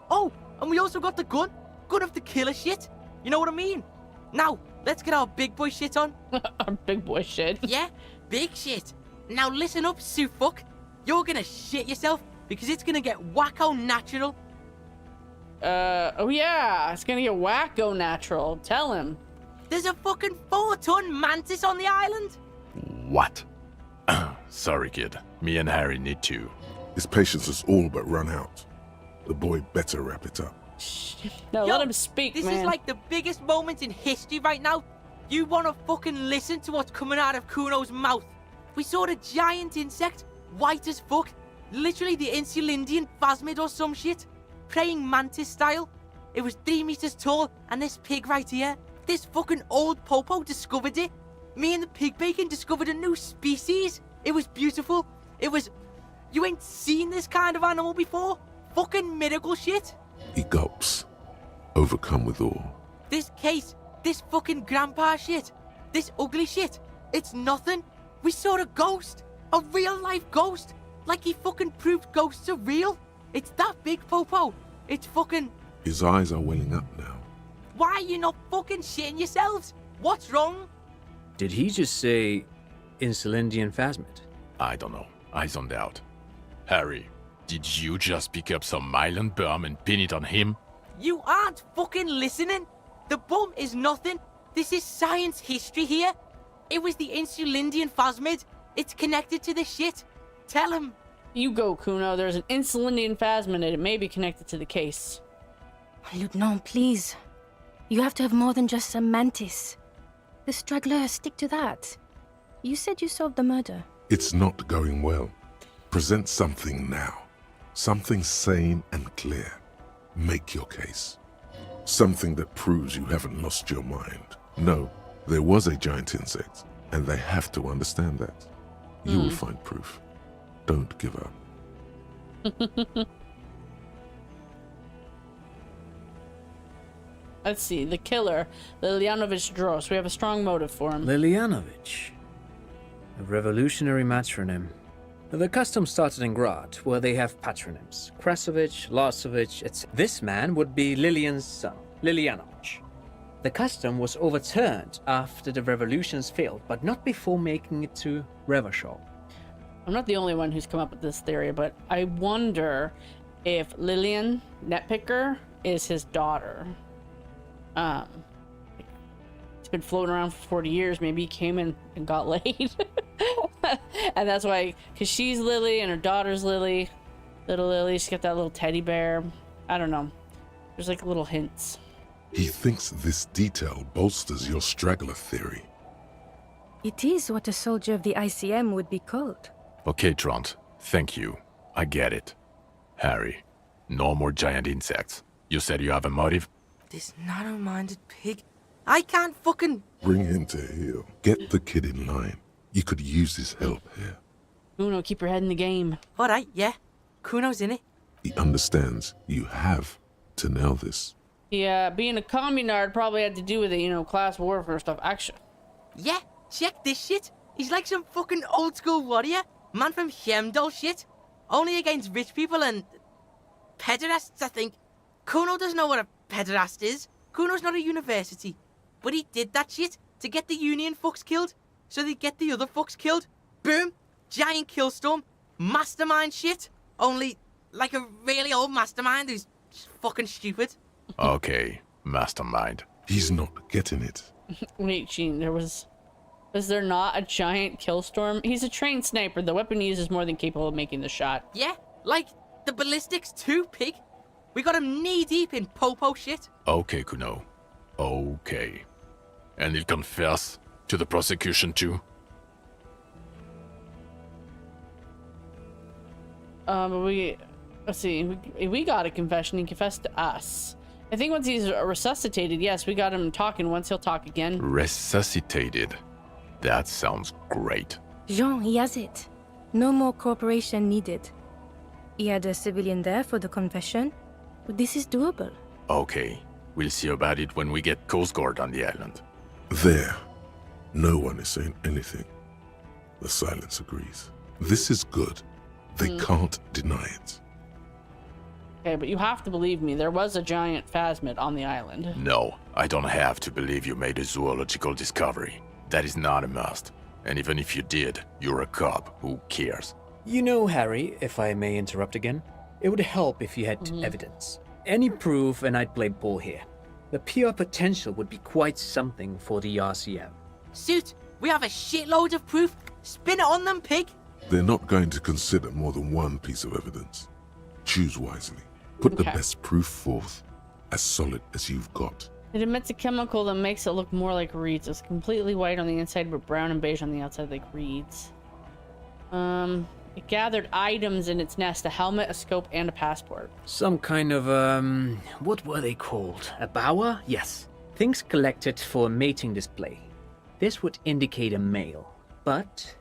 Oh, and we also got the gun. Gun of the killer shit. You know what I mean? Now, let's get our big boy shit on. Our big boy shit. Yeah, big shit. Now listen up, Sue fuck. You're gonna shit yourself because it's gonna get wacko natural. Oh yeah, it's gonna get wacko natural. Tell him. There's a fucking 4-ton mantis on the island. What? Sorry, kid. Me and Harry need to. His patience has all but run out. The boy better wrap it up. No, Yo, let him speak, This man. is like the biggest moment in history right now. You wanna fucking listen to what's coming out of Kuno's mouth. We saw the giant insect white as fuck. Literally the Insulindian phasmid or some shit. Praying mantis style. It was 3 meters tall, and this pig right here, this fucking old popo discovered it. Me and the pig bacon discovered a new species. It was beautiful. It was... You ain't seen this kind of animal before? Fucking miracle shit. He gulps, overcome with awe. This case, this fucking grandpa shit, this ugly shit, it's nothing. We saw a ghost. A real life ghost. Like he fucking proved ghosts are real. It's that big, Popo. It's fucking... His eyes are welling up now. Why are you not fucking shitting yourselves? What's wrong? Did he just say Insulindian phasmid? I don't know. I zoned out. Harry, did you just pick up some myelin berm and pin it on him? You aren't fucking listening. The bum is nothing. This is science history here. It was the Insulindian phasmid. It's connected to this shit. Tell him. You go, Kuno. There's an Insulindian phasmid and it may be connected to the case. Lieutenant, please. You have to have more than just some mantis. The straggler, stick to that. You said you solved the murder. It's not going well. Present something now. Something sane and clear. Make your case. Something that proves you haven't lost your mind. No, there was a giant insect, and they have to understand that. You will find proof. Don't give up. Let's see. The killer, Lilianovich Dros. We have a strong motive for him. Lilianovich. A revolutionary matronym. The custom started in Grad, where they have patronyms. Krasovich, Lasovich, etc. This man would be Lilian's son, Lilianovich. The custom was overturned after the revolutions failed, but not before making it to Revachol. I'm not the only one who's come up with this theory, but I wonder if Lillian Netpicker is his daughter. It's been floating around for 40 years. Maybe he came in and got laid. And that's why, because she's Lily and her daughter's Lily. Little Lily, she's got that little teddy bear. I don't know. There's like little hints. He thinks this detail bolsters your straggler theory. It is what a soldier of the ICM would be called. Okay, Trant. Thank you. I get it. Harry, no more giant insects. You said you have a motive? This narrow-minded pig. I can't fucking... Bring him to heel. Get the kid in line. You could use his help here. Uno, keep your head in the game. Alright, yeah. Kuno's in it. He understands you have to nail this. Yeah, being a communard probably had to do with it, you know, class warfare stuff. Actually, Yeah, check this shit. He's like some fucking old-school warrior. Man from Hemdall shit. Only against rich people and... pederasts, I think. Kuno doesn't know what a pederast is. Kuno's not a university. But he did that shit to get the Union fucks killed, so they get the other fucks killed. Boom! Giant killstorm. Mastermind shit. Only, like a really old mastermind who's just fucking stupid. Okay, mastermind. He's not getting it. wait, Gene, was there not a giant killstorm? He's a trained sniper. The weapon he uses is more than capable of making the shot. Yeah, like the ballistics too, pig. We got him knee-deep in popo shit. Okay, Kuno. Okay. And he'll confess to the prosecution too? Let's see, we got a confession. He confessed to us. I think once he's resuscitated, yes, we got him talking. Once he'll talk again. Resuscitated. That sounds great. Jean, he has it. No more cooperation needed. He had a civilian there for the confession. But this is doable. Okay, we'll see about it when we get Coast Guard on the island. There. No one is saying anything. The silence agrees. This is good. They can't deny it. Okay, but you have to believe me. There was a giant phasmid on the island. No, I don't have to believe you made a zoological discovery. That is not a must. And even if you did, you're a cop. Who cares? You know, Harry, if I may interrupt again, it would help if you had evidence. Any proof and I'd play ball here. The PR potential would be quite something for the RCM. Suit, we have a shitload of proof. Spin it on them, pig. They're not going to consider more than one piece of evidence. Choose wisely. Put the Okay. best proof forth, as solid as you've got. It emits a chemical that makes it look more like reeds. It's completely white on the inside, but brown and beige on the outside, like reeds. It gathered items in its nest, a helmet, a scope, and a passport. Some kind of, what were they called? A bower? Yes. Things collected for a mating display. This would indicate a male, but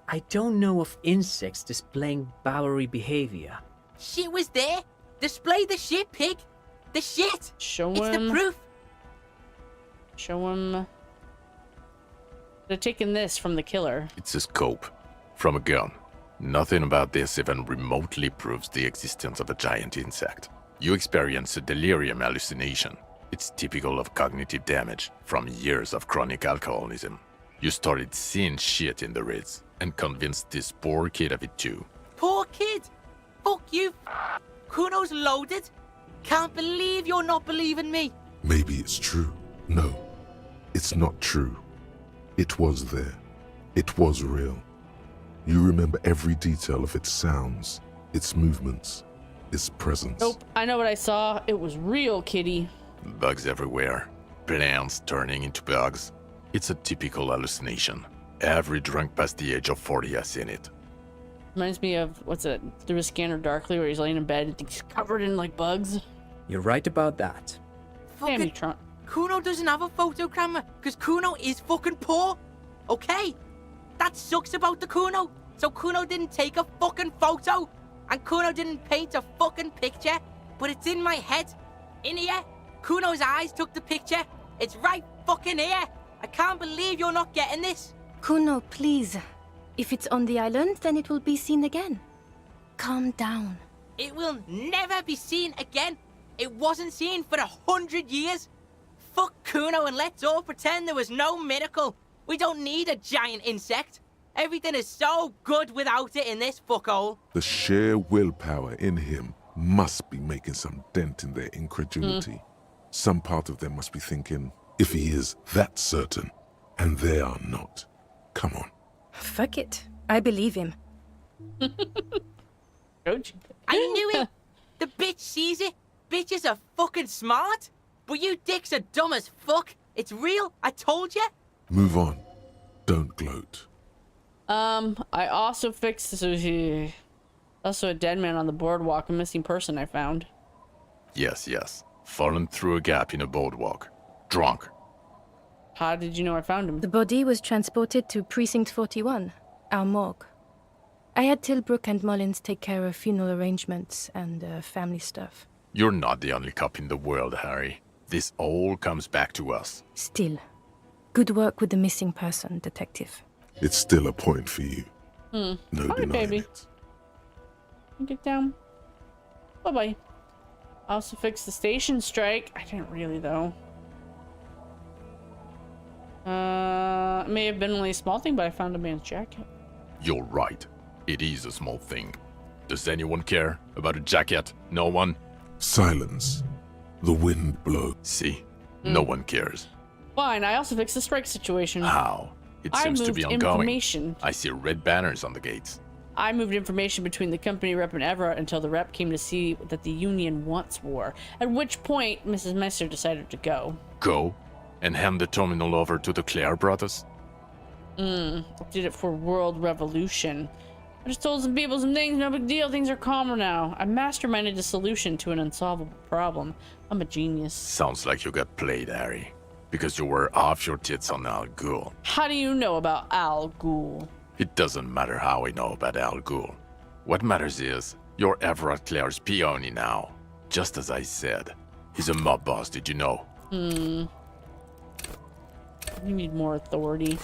I don't know of insects displaying bowery behavior. Shit was there. Display the shit, pig. The shit. Show It's him. the proof. Show him. They're taking this from the killer. It's a scope. From a gun. Nothing about this even remotely proves the existence of a giant insect. You experience a delirium hallucination. It's typical of cognitive damage from years of chronic alcoholism. You started seeing shit in the Ritz and convinced this poor kid of it too. Poor kid. Fuck you. Kuno's loaded. Can't believe you're not believing me. Maybe it's true. No, it's not true. It was there. It was real. You remember every detail of its sounds, its movements, its presence. Nope, I know what I saw. It was real, kitty. Bugs everywhere. Plants turning into bugs. It's a typical hallucination. Every drunk past the age of 40 has seen it. Reminds me of, what's it, Through a Scanner Darkly, where he's laying in bed and he's covered in, like, bugs. You're right about that. Damn you, Fucking Trump. Kuno doesn't have a photo camera because Kuno is fucking poor. Okay? That sucks about the Kuno. So Kuno didn't take a fucking photo. And Kuno didn't paint a fucking picture. But it's in my head. In here. Kuno's eyes took the picture. It's right fucking here. I can't believe you're not getting this. Kuno, please. If it's on the island, then it will be seen again. Calm down. It will never be seen again. It wasn't seen for 100 years. Fuck Kuno and let's all pretend there was no miracle. We don't need a giant insect. Everything is so good without it in this fuckhole. The sheer willpower in him must be making some dent in their incredulity. Some part of them must be thinking, if he is that certain, and they are not. Come on. Fuck it. I believe him. Don't you? I knew it. The bitch sees it. Bitches are fucking smart. But you dicks are dumb as fuck. It's real. I told you. Move on. Don't gloat. I also fixed this. Also a dead man on the boardwalk, a missing person I found. Yes. Fallen through a gap in a boardwalk. Drunk. How did you know I found him? The body was transported to Precinct 41, our morgue. I had Tilbrook and Mullins take care of funeral arrangements and family stuff. You're not the only cop in the world, Harry. This all comes back to us. Still, good work with the missing person, detective. It's still a point for you. No Hi, denying baby. it. Get down. Bye-bye. I also fixed the station strike. I didn't really, though. It may have been only a small thing, but I found a man's jacket. You're right. It is a small thing. Does anyone care about a jacket? No one? Silence. The wind blows. See? No one cares. Fine, I also fixed the strike situation. How? It I seems to moved be ongoing. information. I see red banners on the gates. I moved information between the company rep and Everett until the rep came to see that the union wants war, at which point Mrs. Messer decided to go. Go and hand the terminal over to the Clare brothers? I did it for world revolution. I just told some people some things, no big deal, things are calmer now. I masterminded a solution to an unsolvable problem. I'm a genius. Sounds like you got played, Harry. Because you were off your tits on Al Ghul. How do you know about Al Ghul? It doesn't matter how I know about Al Ghul. What matters is, you're Everett Clare's peony now. Just as I said. He's a mob boss, did you know? You need more authority.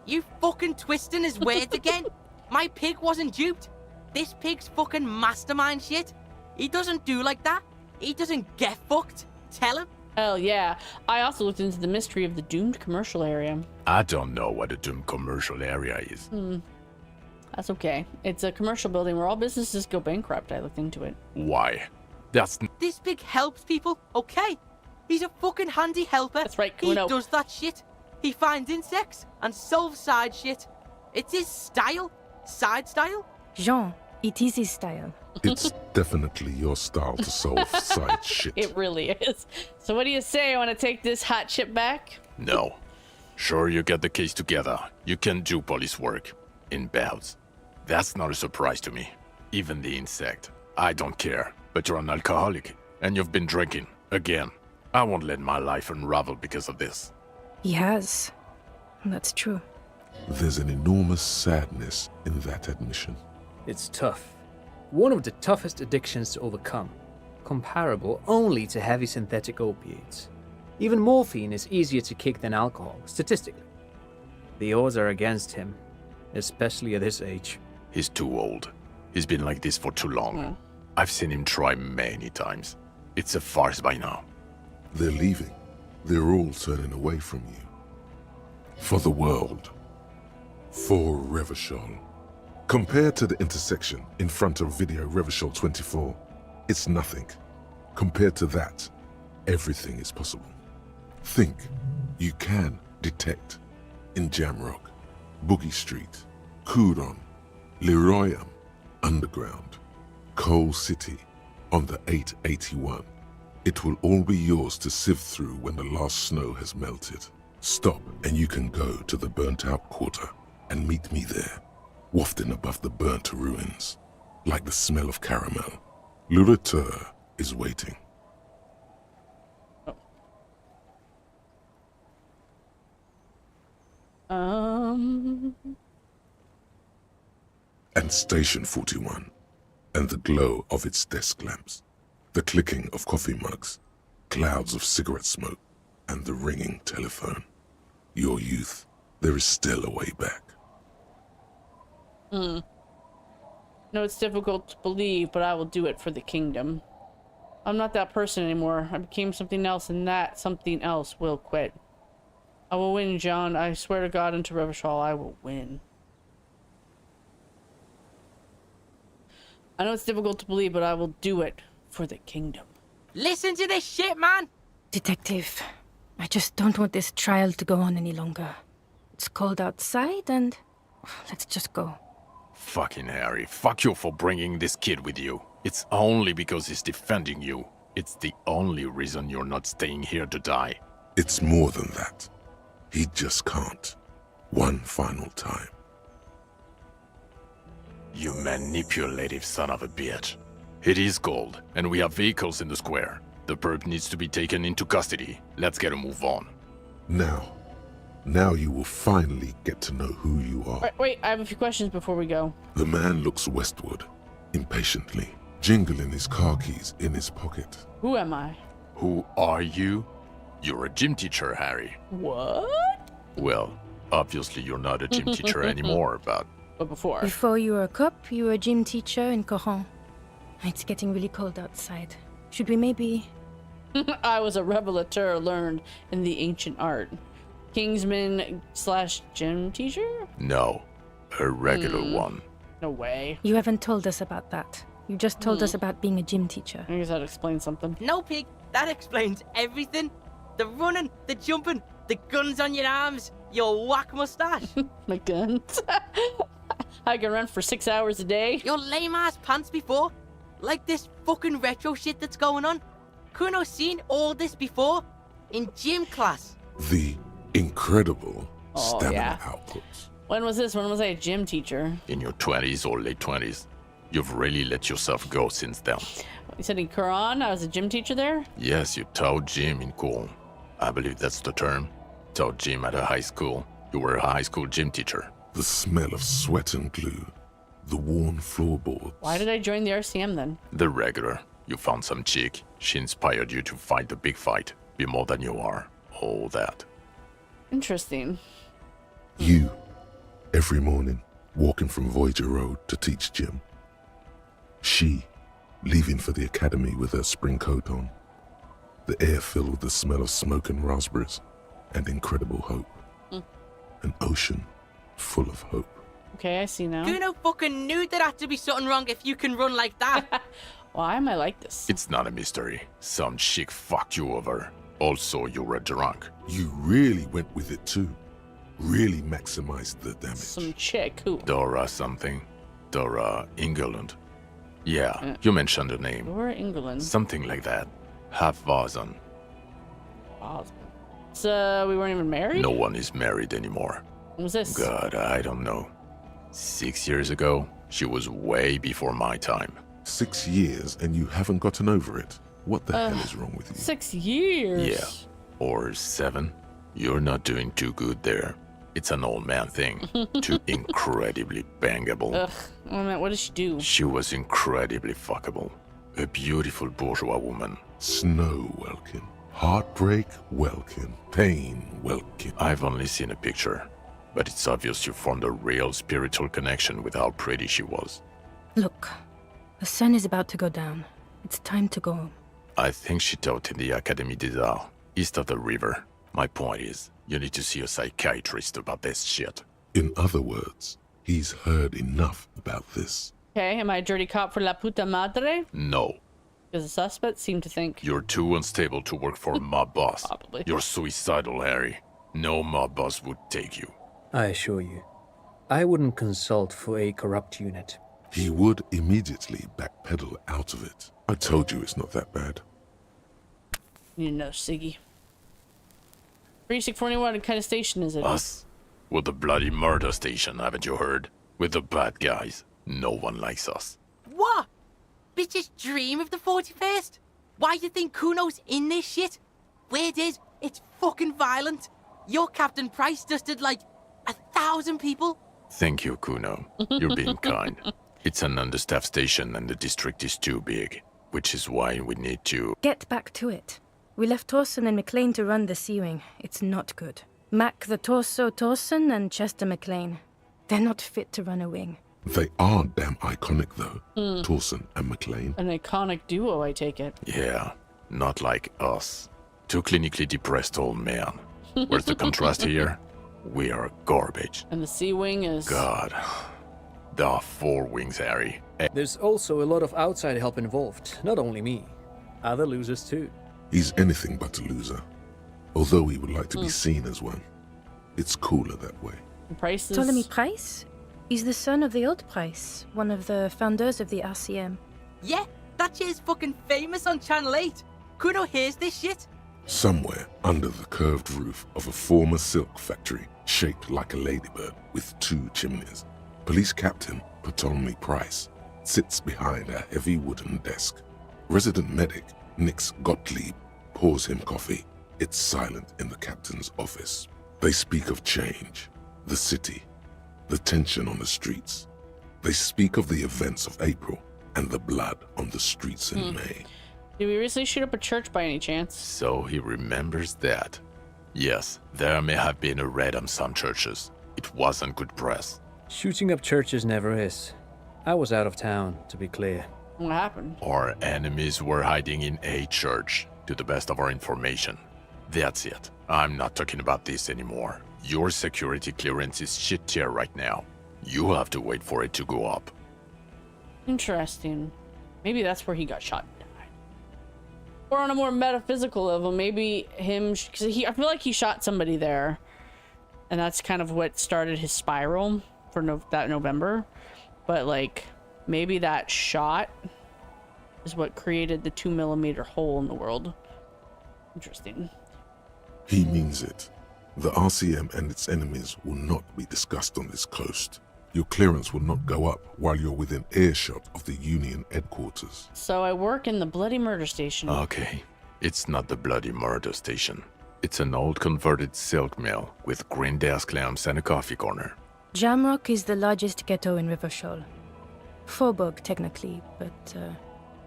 You fucking twisting his words again. My pig wasn't duped. This pig's fucking mastermind shit. He doesn't do like that. He doesn't get fucked. Tell him. Hell yeah. I also looked into the mystery of the doomed commercial area. I don't know what a doomed commercial area is. That's okay. It's a commercial building where all businesses go bankrupt. I looked into it. Why? That's This pig helps people, okay? He's a fucking handy helper. That's right, He Kuno. does that shit. He finds insects and solves side shit. It's his style. Side style. Jean, it is his style. It's definitely your style to solve side shit. It really is. So what do you say? I want to take this hot chip back? no. Sure, you get the case together. You can do police work. In bouts. That's not a surprise to me. Even the insect. I don't care. But you're an alcoholic, and you've been drinking. Again. I won't let my life unravel because of this. He has. That's true. There's an enormous sadness in that admission. It's tough. One of the toughest addictions to overcome. Comparable only to heavy synthetic opiates. Even morphine is easier to kick than alcohol, statistically. The odds are against him, especially at his age. He's too old. He's been like this for too long. I've seen him try many times. It's a farce by now. They're leaving. They're all turning away from you. For the world. For Revachol. Compared to the intersection in front of Video Revachol 24, it's nothing. Compared to that, everything is possible. Think, you can detect in Jamrock, Boogie Street, Coudon, Leroyam, Underground, Coal City, on the 881. It will all be yours to sift through when the last snow has melted. Stop and you can go to the burnt out quarter and meet me there, wafting above the burnt ruins, like the smell of caramel. Le Retour is waiting. And Station 41, and the glow of its desk lamps, the clicking of coffee mugs, clouds of cigarette smoke, and the ringing telephone. Your youth, there is still a way back. No, it's difficult to believe, but I will do it for the kingdom. I'm not that person anymore. I became something else, and that something else will quit. I will win, John. I swear to God and to Revachol, I will win. I know it's difficult to believe, but I will do it for the kingdom. Listen to this shit, man! Detective, I just don't want this trial to go on any longer. It's cold outside, and let's just go. Fucking Harry, fuck you for bringing this kid with you. It's only because he's defending you. It's the only reason you're not staying here to die. It's more than that. He just can't. One final time. You manipulative son of a bitch. It is cold, and we have vehicles in the square. The perp needs to be taken into custody. Let's get a move on. Now you will finally get to know who you are. Wait, I have a few questions before we go. The man looks westward, impatiently, jingling his car keys in his pocket. Who am I? Who are you? You're a gym teacher, Harry. What? Well, obviously you're not a gym teacher anymore, but... But before. Before you were a cop, you were a gym teacher in Coron. It's getting really cold outside. Should we maybe... I was a revelateur learned in the ancient art. Kingsman / gym teacher? No, a regular one. No way. You haven't told us about that. You just told us about being a gym teacher. I guess that explains something. No, Pig, that explains everything. The running, the jumping, the guns on your arms, your whack mustache. My guns. I can run for 6 hours a day. Your lame-ass pants before. Like this fucking retro shit that's going on. Couldn't have seen all this before. In gym class. The incredible stamina yeah. outputs. When was this? When was I a gym teacher? In your 20s or late 20s. You've really let yourself go since then. You said in Quran I was a gym teacher there? Yes, you taught gym in Cool. I believe that's the term. Taught gym at a high school. You were a high school gym teacher. The smell of sweat and glue. The worn floorboards. Why did I join the RCM then? The regular. You found some chick. She inspired you to fight the big fight. Be more than you are. All that. Interesting. You, every morning, walking from Voyager Road to teach gym. She, leaving for the academy with her spring coat on. The air filled with the smell of smoke and raspberries and incredible hope. An ocean full of hope. Okay, I see now. Who fucking knew there had to be something wrong if you can run like that? Why am I like this? It's not a mystery. Some chick fucked you over. Also, you were drunk. You really went with it too. Really maximized the damage. Some chick who? Dora something. Dora England. Yeah, you mentioned her name. Dora England. Something like that. Half Vazan. So we weren't even married? No one is married anymore. When was this? God, I don't know. 6 years ago, she was way before my time. 6 years and you haven't gotten over it? What the hell is wrong with you? 6 years? Yeah. Or 7. You're not doing too good there. It's an old man thing. Too incredibly bangable. Ugh. Oh, man, what did she do? She was incredibly fuckable. A beautiful bourgeois woman. Snow, Welkin. Heartbreak, Welkin. Pain, Welkin. I've only seen a picture, but it's obvious you formed a real spiritual connection with how pretty she was. Look, the sun is about to go down. It's time to go home. I think she taught in the Académie des Arts, east of the river. My point is, you need to see a psychiatrist about this shit. In other words, he's heard enough about this. Okay, am I a dirty cop for La Puta Madre? No, Because the suspects seem to think... you're too unstable to work for a mob boss. Probably. You're suicidal, Harry. No mob boss would take you. I assure you, I wouldn't consult for a corrupt unit. He would immediately backpedal out of it. I told you it's not that bad. You know, Siggy. Precinct 41, what kind of station is it? Us? We're the bloody murder station, haven't you heard? We're the bad guys. No one likes us. What? Bitches dream of the 41st? Why do you think Kuno's in this shit? Weird is, it's fucking violent. Your Captain Price dusted like 1,000 people. Thank you, Kuno. You're being kind. It's an understaffed station and the district is too big, which is why we need to... Get back to it. We left Torson and McLean to run the sea wing. It's not good. Mac the Torso Torson and Chester McLean. They're not fit to run a wing. They are damn iconic though, Torson and McLean. An iconic duo, I take it. Yeah, not like us. Two clinically depressed old men. Where's the contrast here? We are garbage. And the Sea Wing is... God. There are 4 wings, Harry. There's also a lot of outside help involved, not only me. Other losers too. He's anything but a loser. Although he would like to be seen as one. It's cooler that way. Price is... Ptolemy Price? He's the son of the old Price, one of the founders of the RCM. Yeah, that shit's fucking famous on Channel 8. Kuno hears this shit. Somewhere under the curved roof of a former silk factory, shaped like a ladybird with 2 chimneys, Police Captain Ptolemy Price sits behind a heavy wooden desk. Resident medic Nix Gottlieb pours him coffee. It's silent in the captain's office. They speak of change, the city, the tension on the streets. They speak of the events of April and the blood on the streets in May. Did we recently shoot up a church by any chance? So he remembers that. Yes, there may have been a raid on some churches. It wasn't good press. Shooting up churches never is. I was out of town, to be clear. What happened? Our enemies were hiding in a church, to the best of our information. That's it. I'm not talking about this anymore. Your security clearance is shit tier right now. You have to wait for it to go up. Interesting. Maybe that's where he got shot and died. Or on a more metaphysical level, maybe him... Because I feel like he shot somebody there. And that's kind of what started his spiral for that November. But, like, maybe that shot is what created the 2mm hole in the world. Interesting. He means it. The RCM and its enemies will not be discussed on this coast. Your clearance will not go up while you're within earshot of the Union headquarters. So I work in the bloody murder station. Okay, it's not the bloody murder station. It's an old converted silk mill with green desk lamps and a coffee corner. Jamrock is the largest ghetto in Rivershoal. Faubourg, technically, but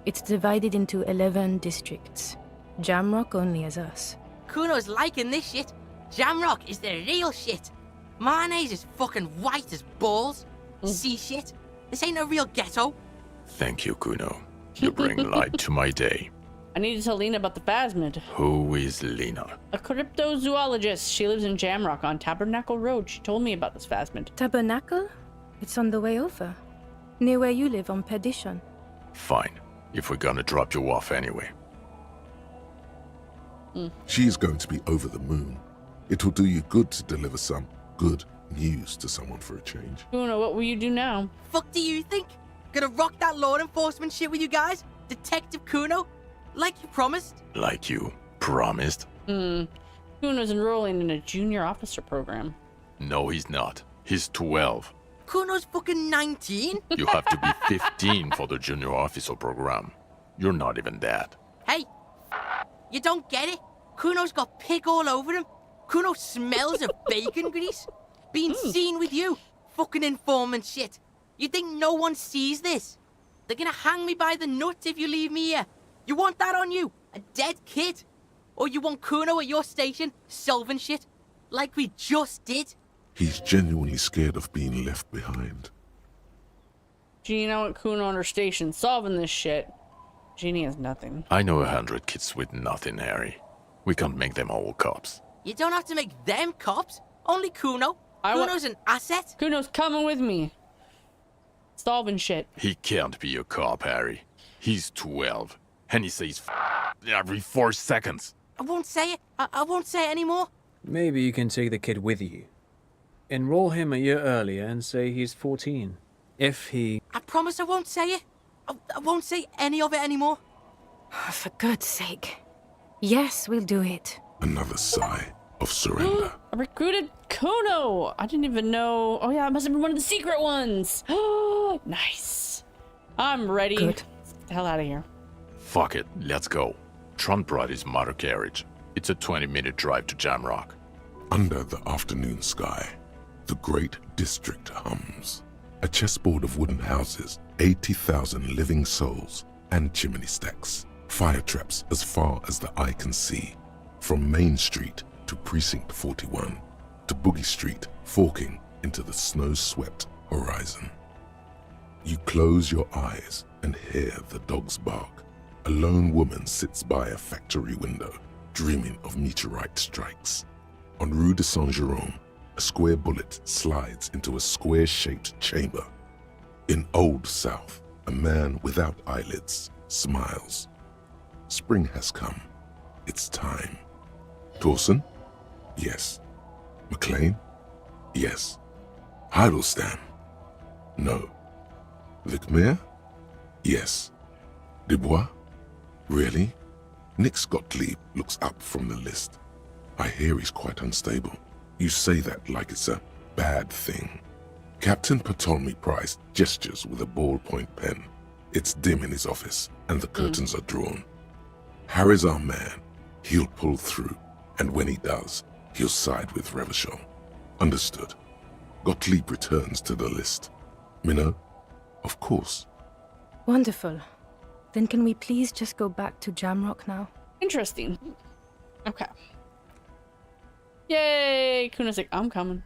it's divided into 11 districts. Jamrock only has us. Kuno's liking this shit. Jamrock is the real shit. Mayonnaise is fucking white as balls. See shit? This ain't a real ghetto. Thank you, Kuno. You bring light to my day. I need to tell Lena about the phasmid. Who is Lena? A cryptozoologist. She lives in Jamrock on Tabernacle Road. She told me about this phasmid. Tabernacle? It's on the way over. Near where you live on Perdition. Fine, if we're gonna drop you off anyway. She is going to be over the moon. It will do you good to deliver some good news to someone for a change. Kuno, what will you do now? Fuck do you think? Gonna rock that law enforcement shit with you guys? Detective Kuno? Like you promised? Like you promised? Kuno's enrolling in a junior officer program. No, he's not. He's 12. Kuno's fucking 19. You have to be 15 for the junior officer program. You're not even that. Hey, you don't get it? Kuno's got pig all over him. Kuno smells of bacon grease. Being seen with you, fucking informant shit. You think no one sees this? They're gonna hang me by the nuts if you leave me here. You want that on you? A dead kid? Or you want Kuno at your station, solving shit? Like we just did? He's genuinely scared of being left behind. Gino at Kuno on her station solving this shit. Jeannie has nothing. I know 100 kids with nothing, Harry. We can't make them all cops. You don't have to make them cops. Only Kuno. Kuno's an asset. Kuno's coming with me. Solving shit. He can't be a cop, Harry. He's 12. And he says every 4 seconds. I won't say it. I won't say it anymore. Maybe you can take the kid with you. Enroll him a year earlier and say he's 14. If he... I promise I won't say it. I won't say any of it anymore. For God's sake. Yes, we'll do it. Another sigh of surrender. I recruited Kuno. I didn't even know. Oh yeah, it must have been one of the secret ones. Oh, nice. I'm ready. Good. Get the hell out of here. Fuck it, let's go. Tron brought his motor carriage. It's a 20-minute drive to Jamrock. Under the afternoon sky, the great district hums. A chessboard of wooden houses, 80,000 living souls, and chimney stacks. Fire traps as far as the eye can see. From Main Street to Precinct 41, to Boogie Street, forking into the snow-swept horizon. You close your eyes and hear the dogs bark. A lone woman sits by a factory window, dreaming of meteorite strikes. On Rue de Saint-Jérôme, a square bullet slides into a square-shaped chamber. In Old South, a man without eyelids smiles. Spring has come. It's time. Dawson? Yes. McLean? Yes. Heidelstein? No. Vicmere? Yes. Dubois? Really? Nick Gottlieb looks up from the list. I hear he's quite unstable. You say that like it's a bad thing. Captain Ptolemy Price gestures with a ballpoint pen. It's dim in his office, and the curtains are drawn. Harry's our man. He'll pull through, and when he does, he'll side with Revachol. Understood. Gottlieb returns to the list. Minnow? Of course. Wonderful. Then can we please just go back to Jamrock now? Interesting. Okay. Yay! Kuno's like, I'm coming.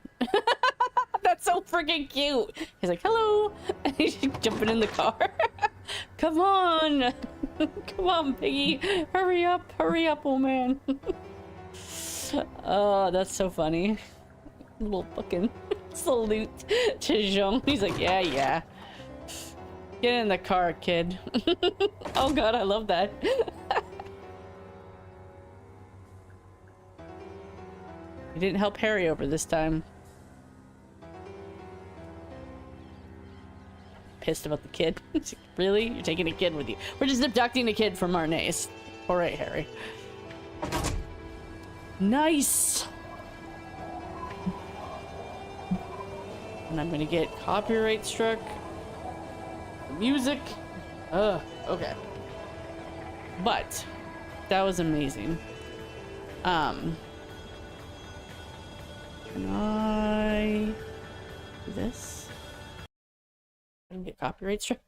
That's so freaking cute. He's like, hello. And he's jumping in the car. Come on. Come on, Piggy. Hurry up, old man. Oh, that's so funny. Little fucking salute to Jean. He's like, yeah. Get in the car, kid. Oh god, I love that. He didn't help Harry over this time. Pissed about the kid. Really? You're taking a kid with you? We're just abducting a kid from Marnay's. Alright, Harry. Nice! And I'm gonna get copyright struck. Music. Okay. But that was amazing. Can I do this? I can get copyright struck.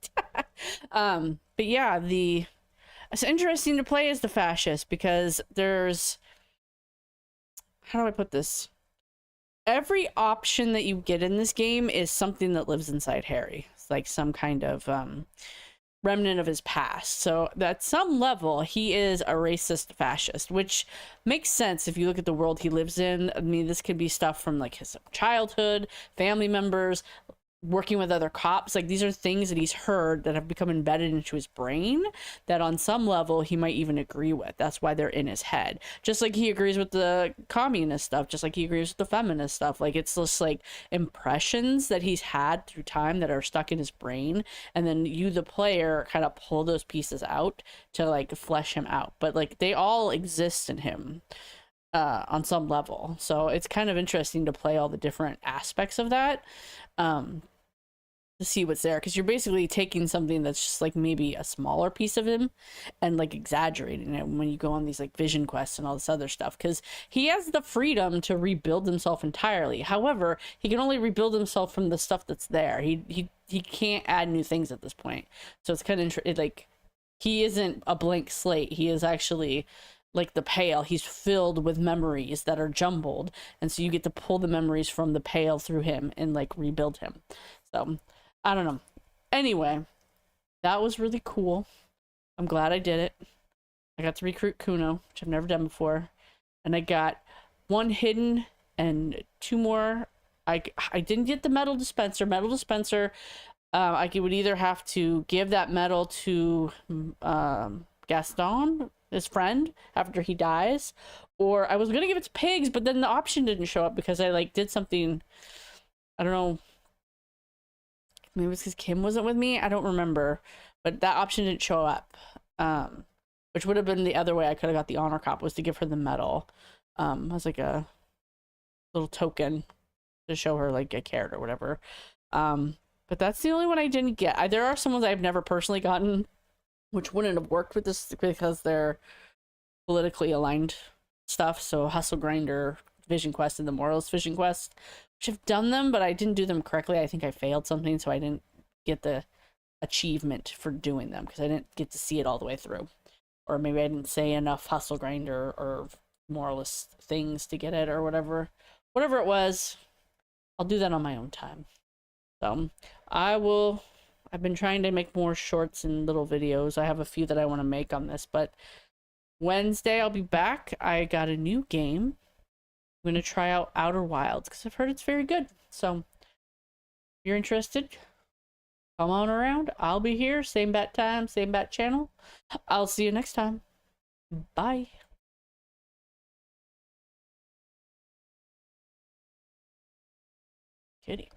But yeah, it's interesting to play as the fascist because there's, how do I put this? Every option that you get in this game is something that lives inside Harry. It's like some kind of remnant of his past. So at some level, he is a racist fascist, which makes sense if you look at the world he lives in. I mean, this could be stuff from like his childhood, family members, working with other cops. Like, these are things that he's heard that have become embedded into his brain that on some level he might even agree with. That's why they're in his head. Just like he agrees with the communist stuff, just like he agrees with the feminist stuff. Like, it's just like impressions that he's had through time that are stuck in his brain, and then you, the player, kind of pull those pieces out to like flesh him out. But like, they all exist in him on some level. So it's kind of interesting to play all the different aspects of that. to see what's there, because you're basically taking something that's just like maybe a smaller piece of him and like exaggerating it when you go on these like vision quests and all this other stuff, because he has the freedom to rebuild himself entirely. However, he can only rebuild himself from the stuff that's there. He can't add new things at this point. So it's kind of like he isn't a blank slate. He is actually like the pail. He's filled with memories that are jumbled, and so you get to pull the memories from the pail through him and like rebuild him. So I don't know. Anyway, that was really cool. I'm glad I did it. I got to recruit Kuno, which I've never done before. And I got 1 hidden and 2 more. I didn't get the metal dispenser. I would either have to give that metal to Gaston, his friend, after he dies, or I was going to give it to Pigs, but then the option didn't show up because I like did something, I don't know. Maybe it was because Kim wasn't with me. I don't remember. But that option didn't show up. Which would have been the other way I could have got the honor cop, was to give her the medal. As like a little token to show her like I cared or whatever. But that's the only one I didn't get. There are some ones I've never personally gotten, which wouldn't have worked with this because they're politically aligned stuff. So Hustle Grinder, Vision Quest, and the Morals Vision Quest, which have done them, but I didn't do them correctly. I think I failed something, so I didn't get the achievement for doing them because I didn't get to see it all the way through. Or maybe I didn't say enough Hustle Grinder or Moralist things to get it or whatever. Whatever it was, I'll do that on my own time. So I've been trying to make more shorts and little videos. I have a few that I want to make on this, but Wednesday I'll be back. I got a new game. I'm going to try out Outer Wilds because I've heard it's very good. So if you're interested, come on around. I'll be here. Same bat time, same bat channel. I'll see you next time. Bye. Kitty.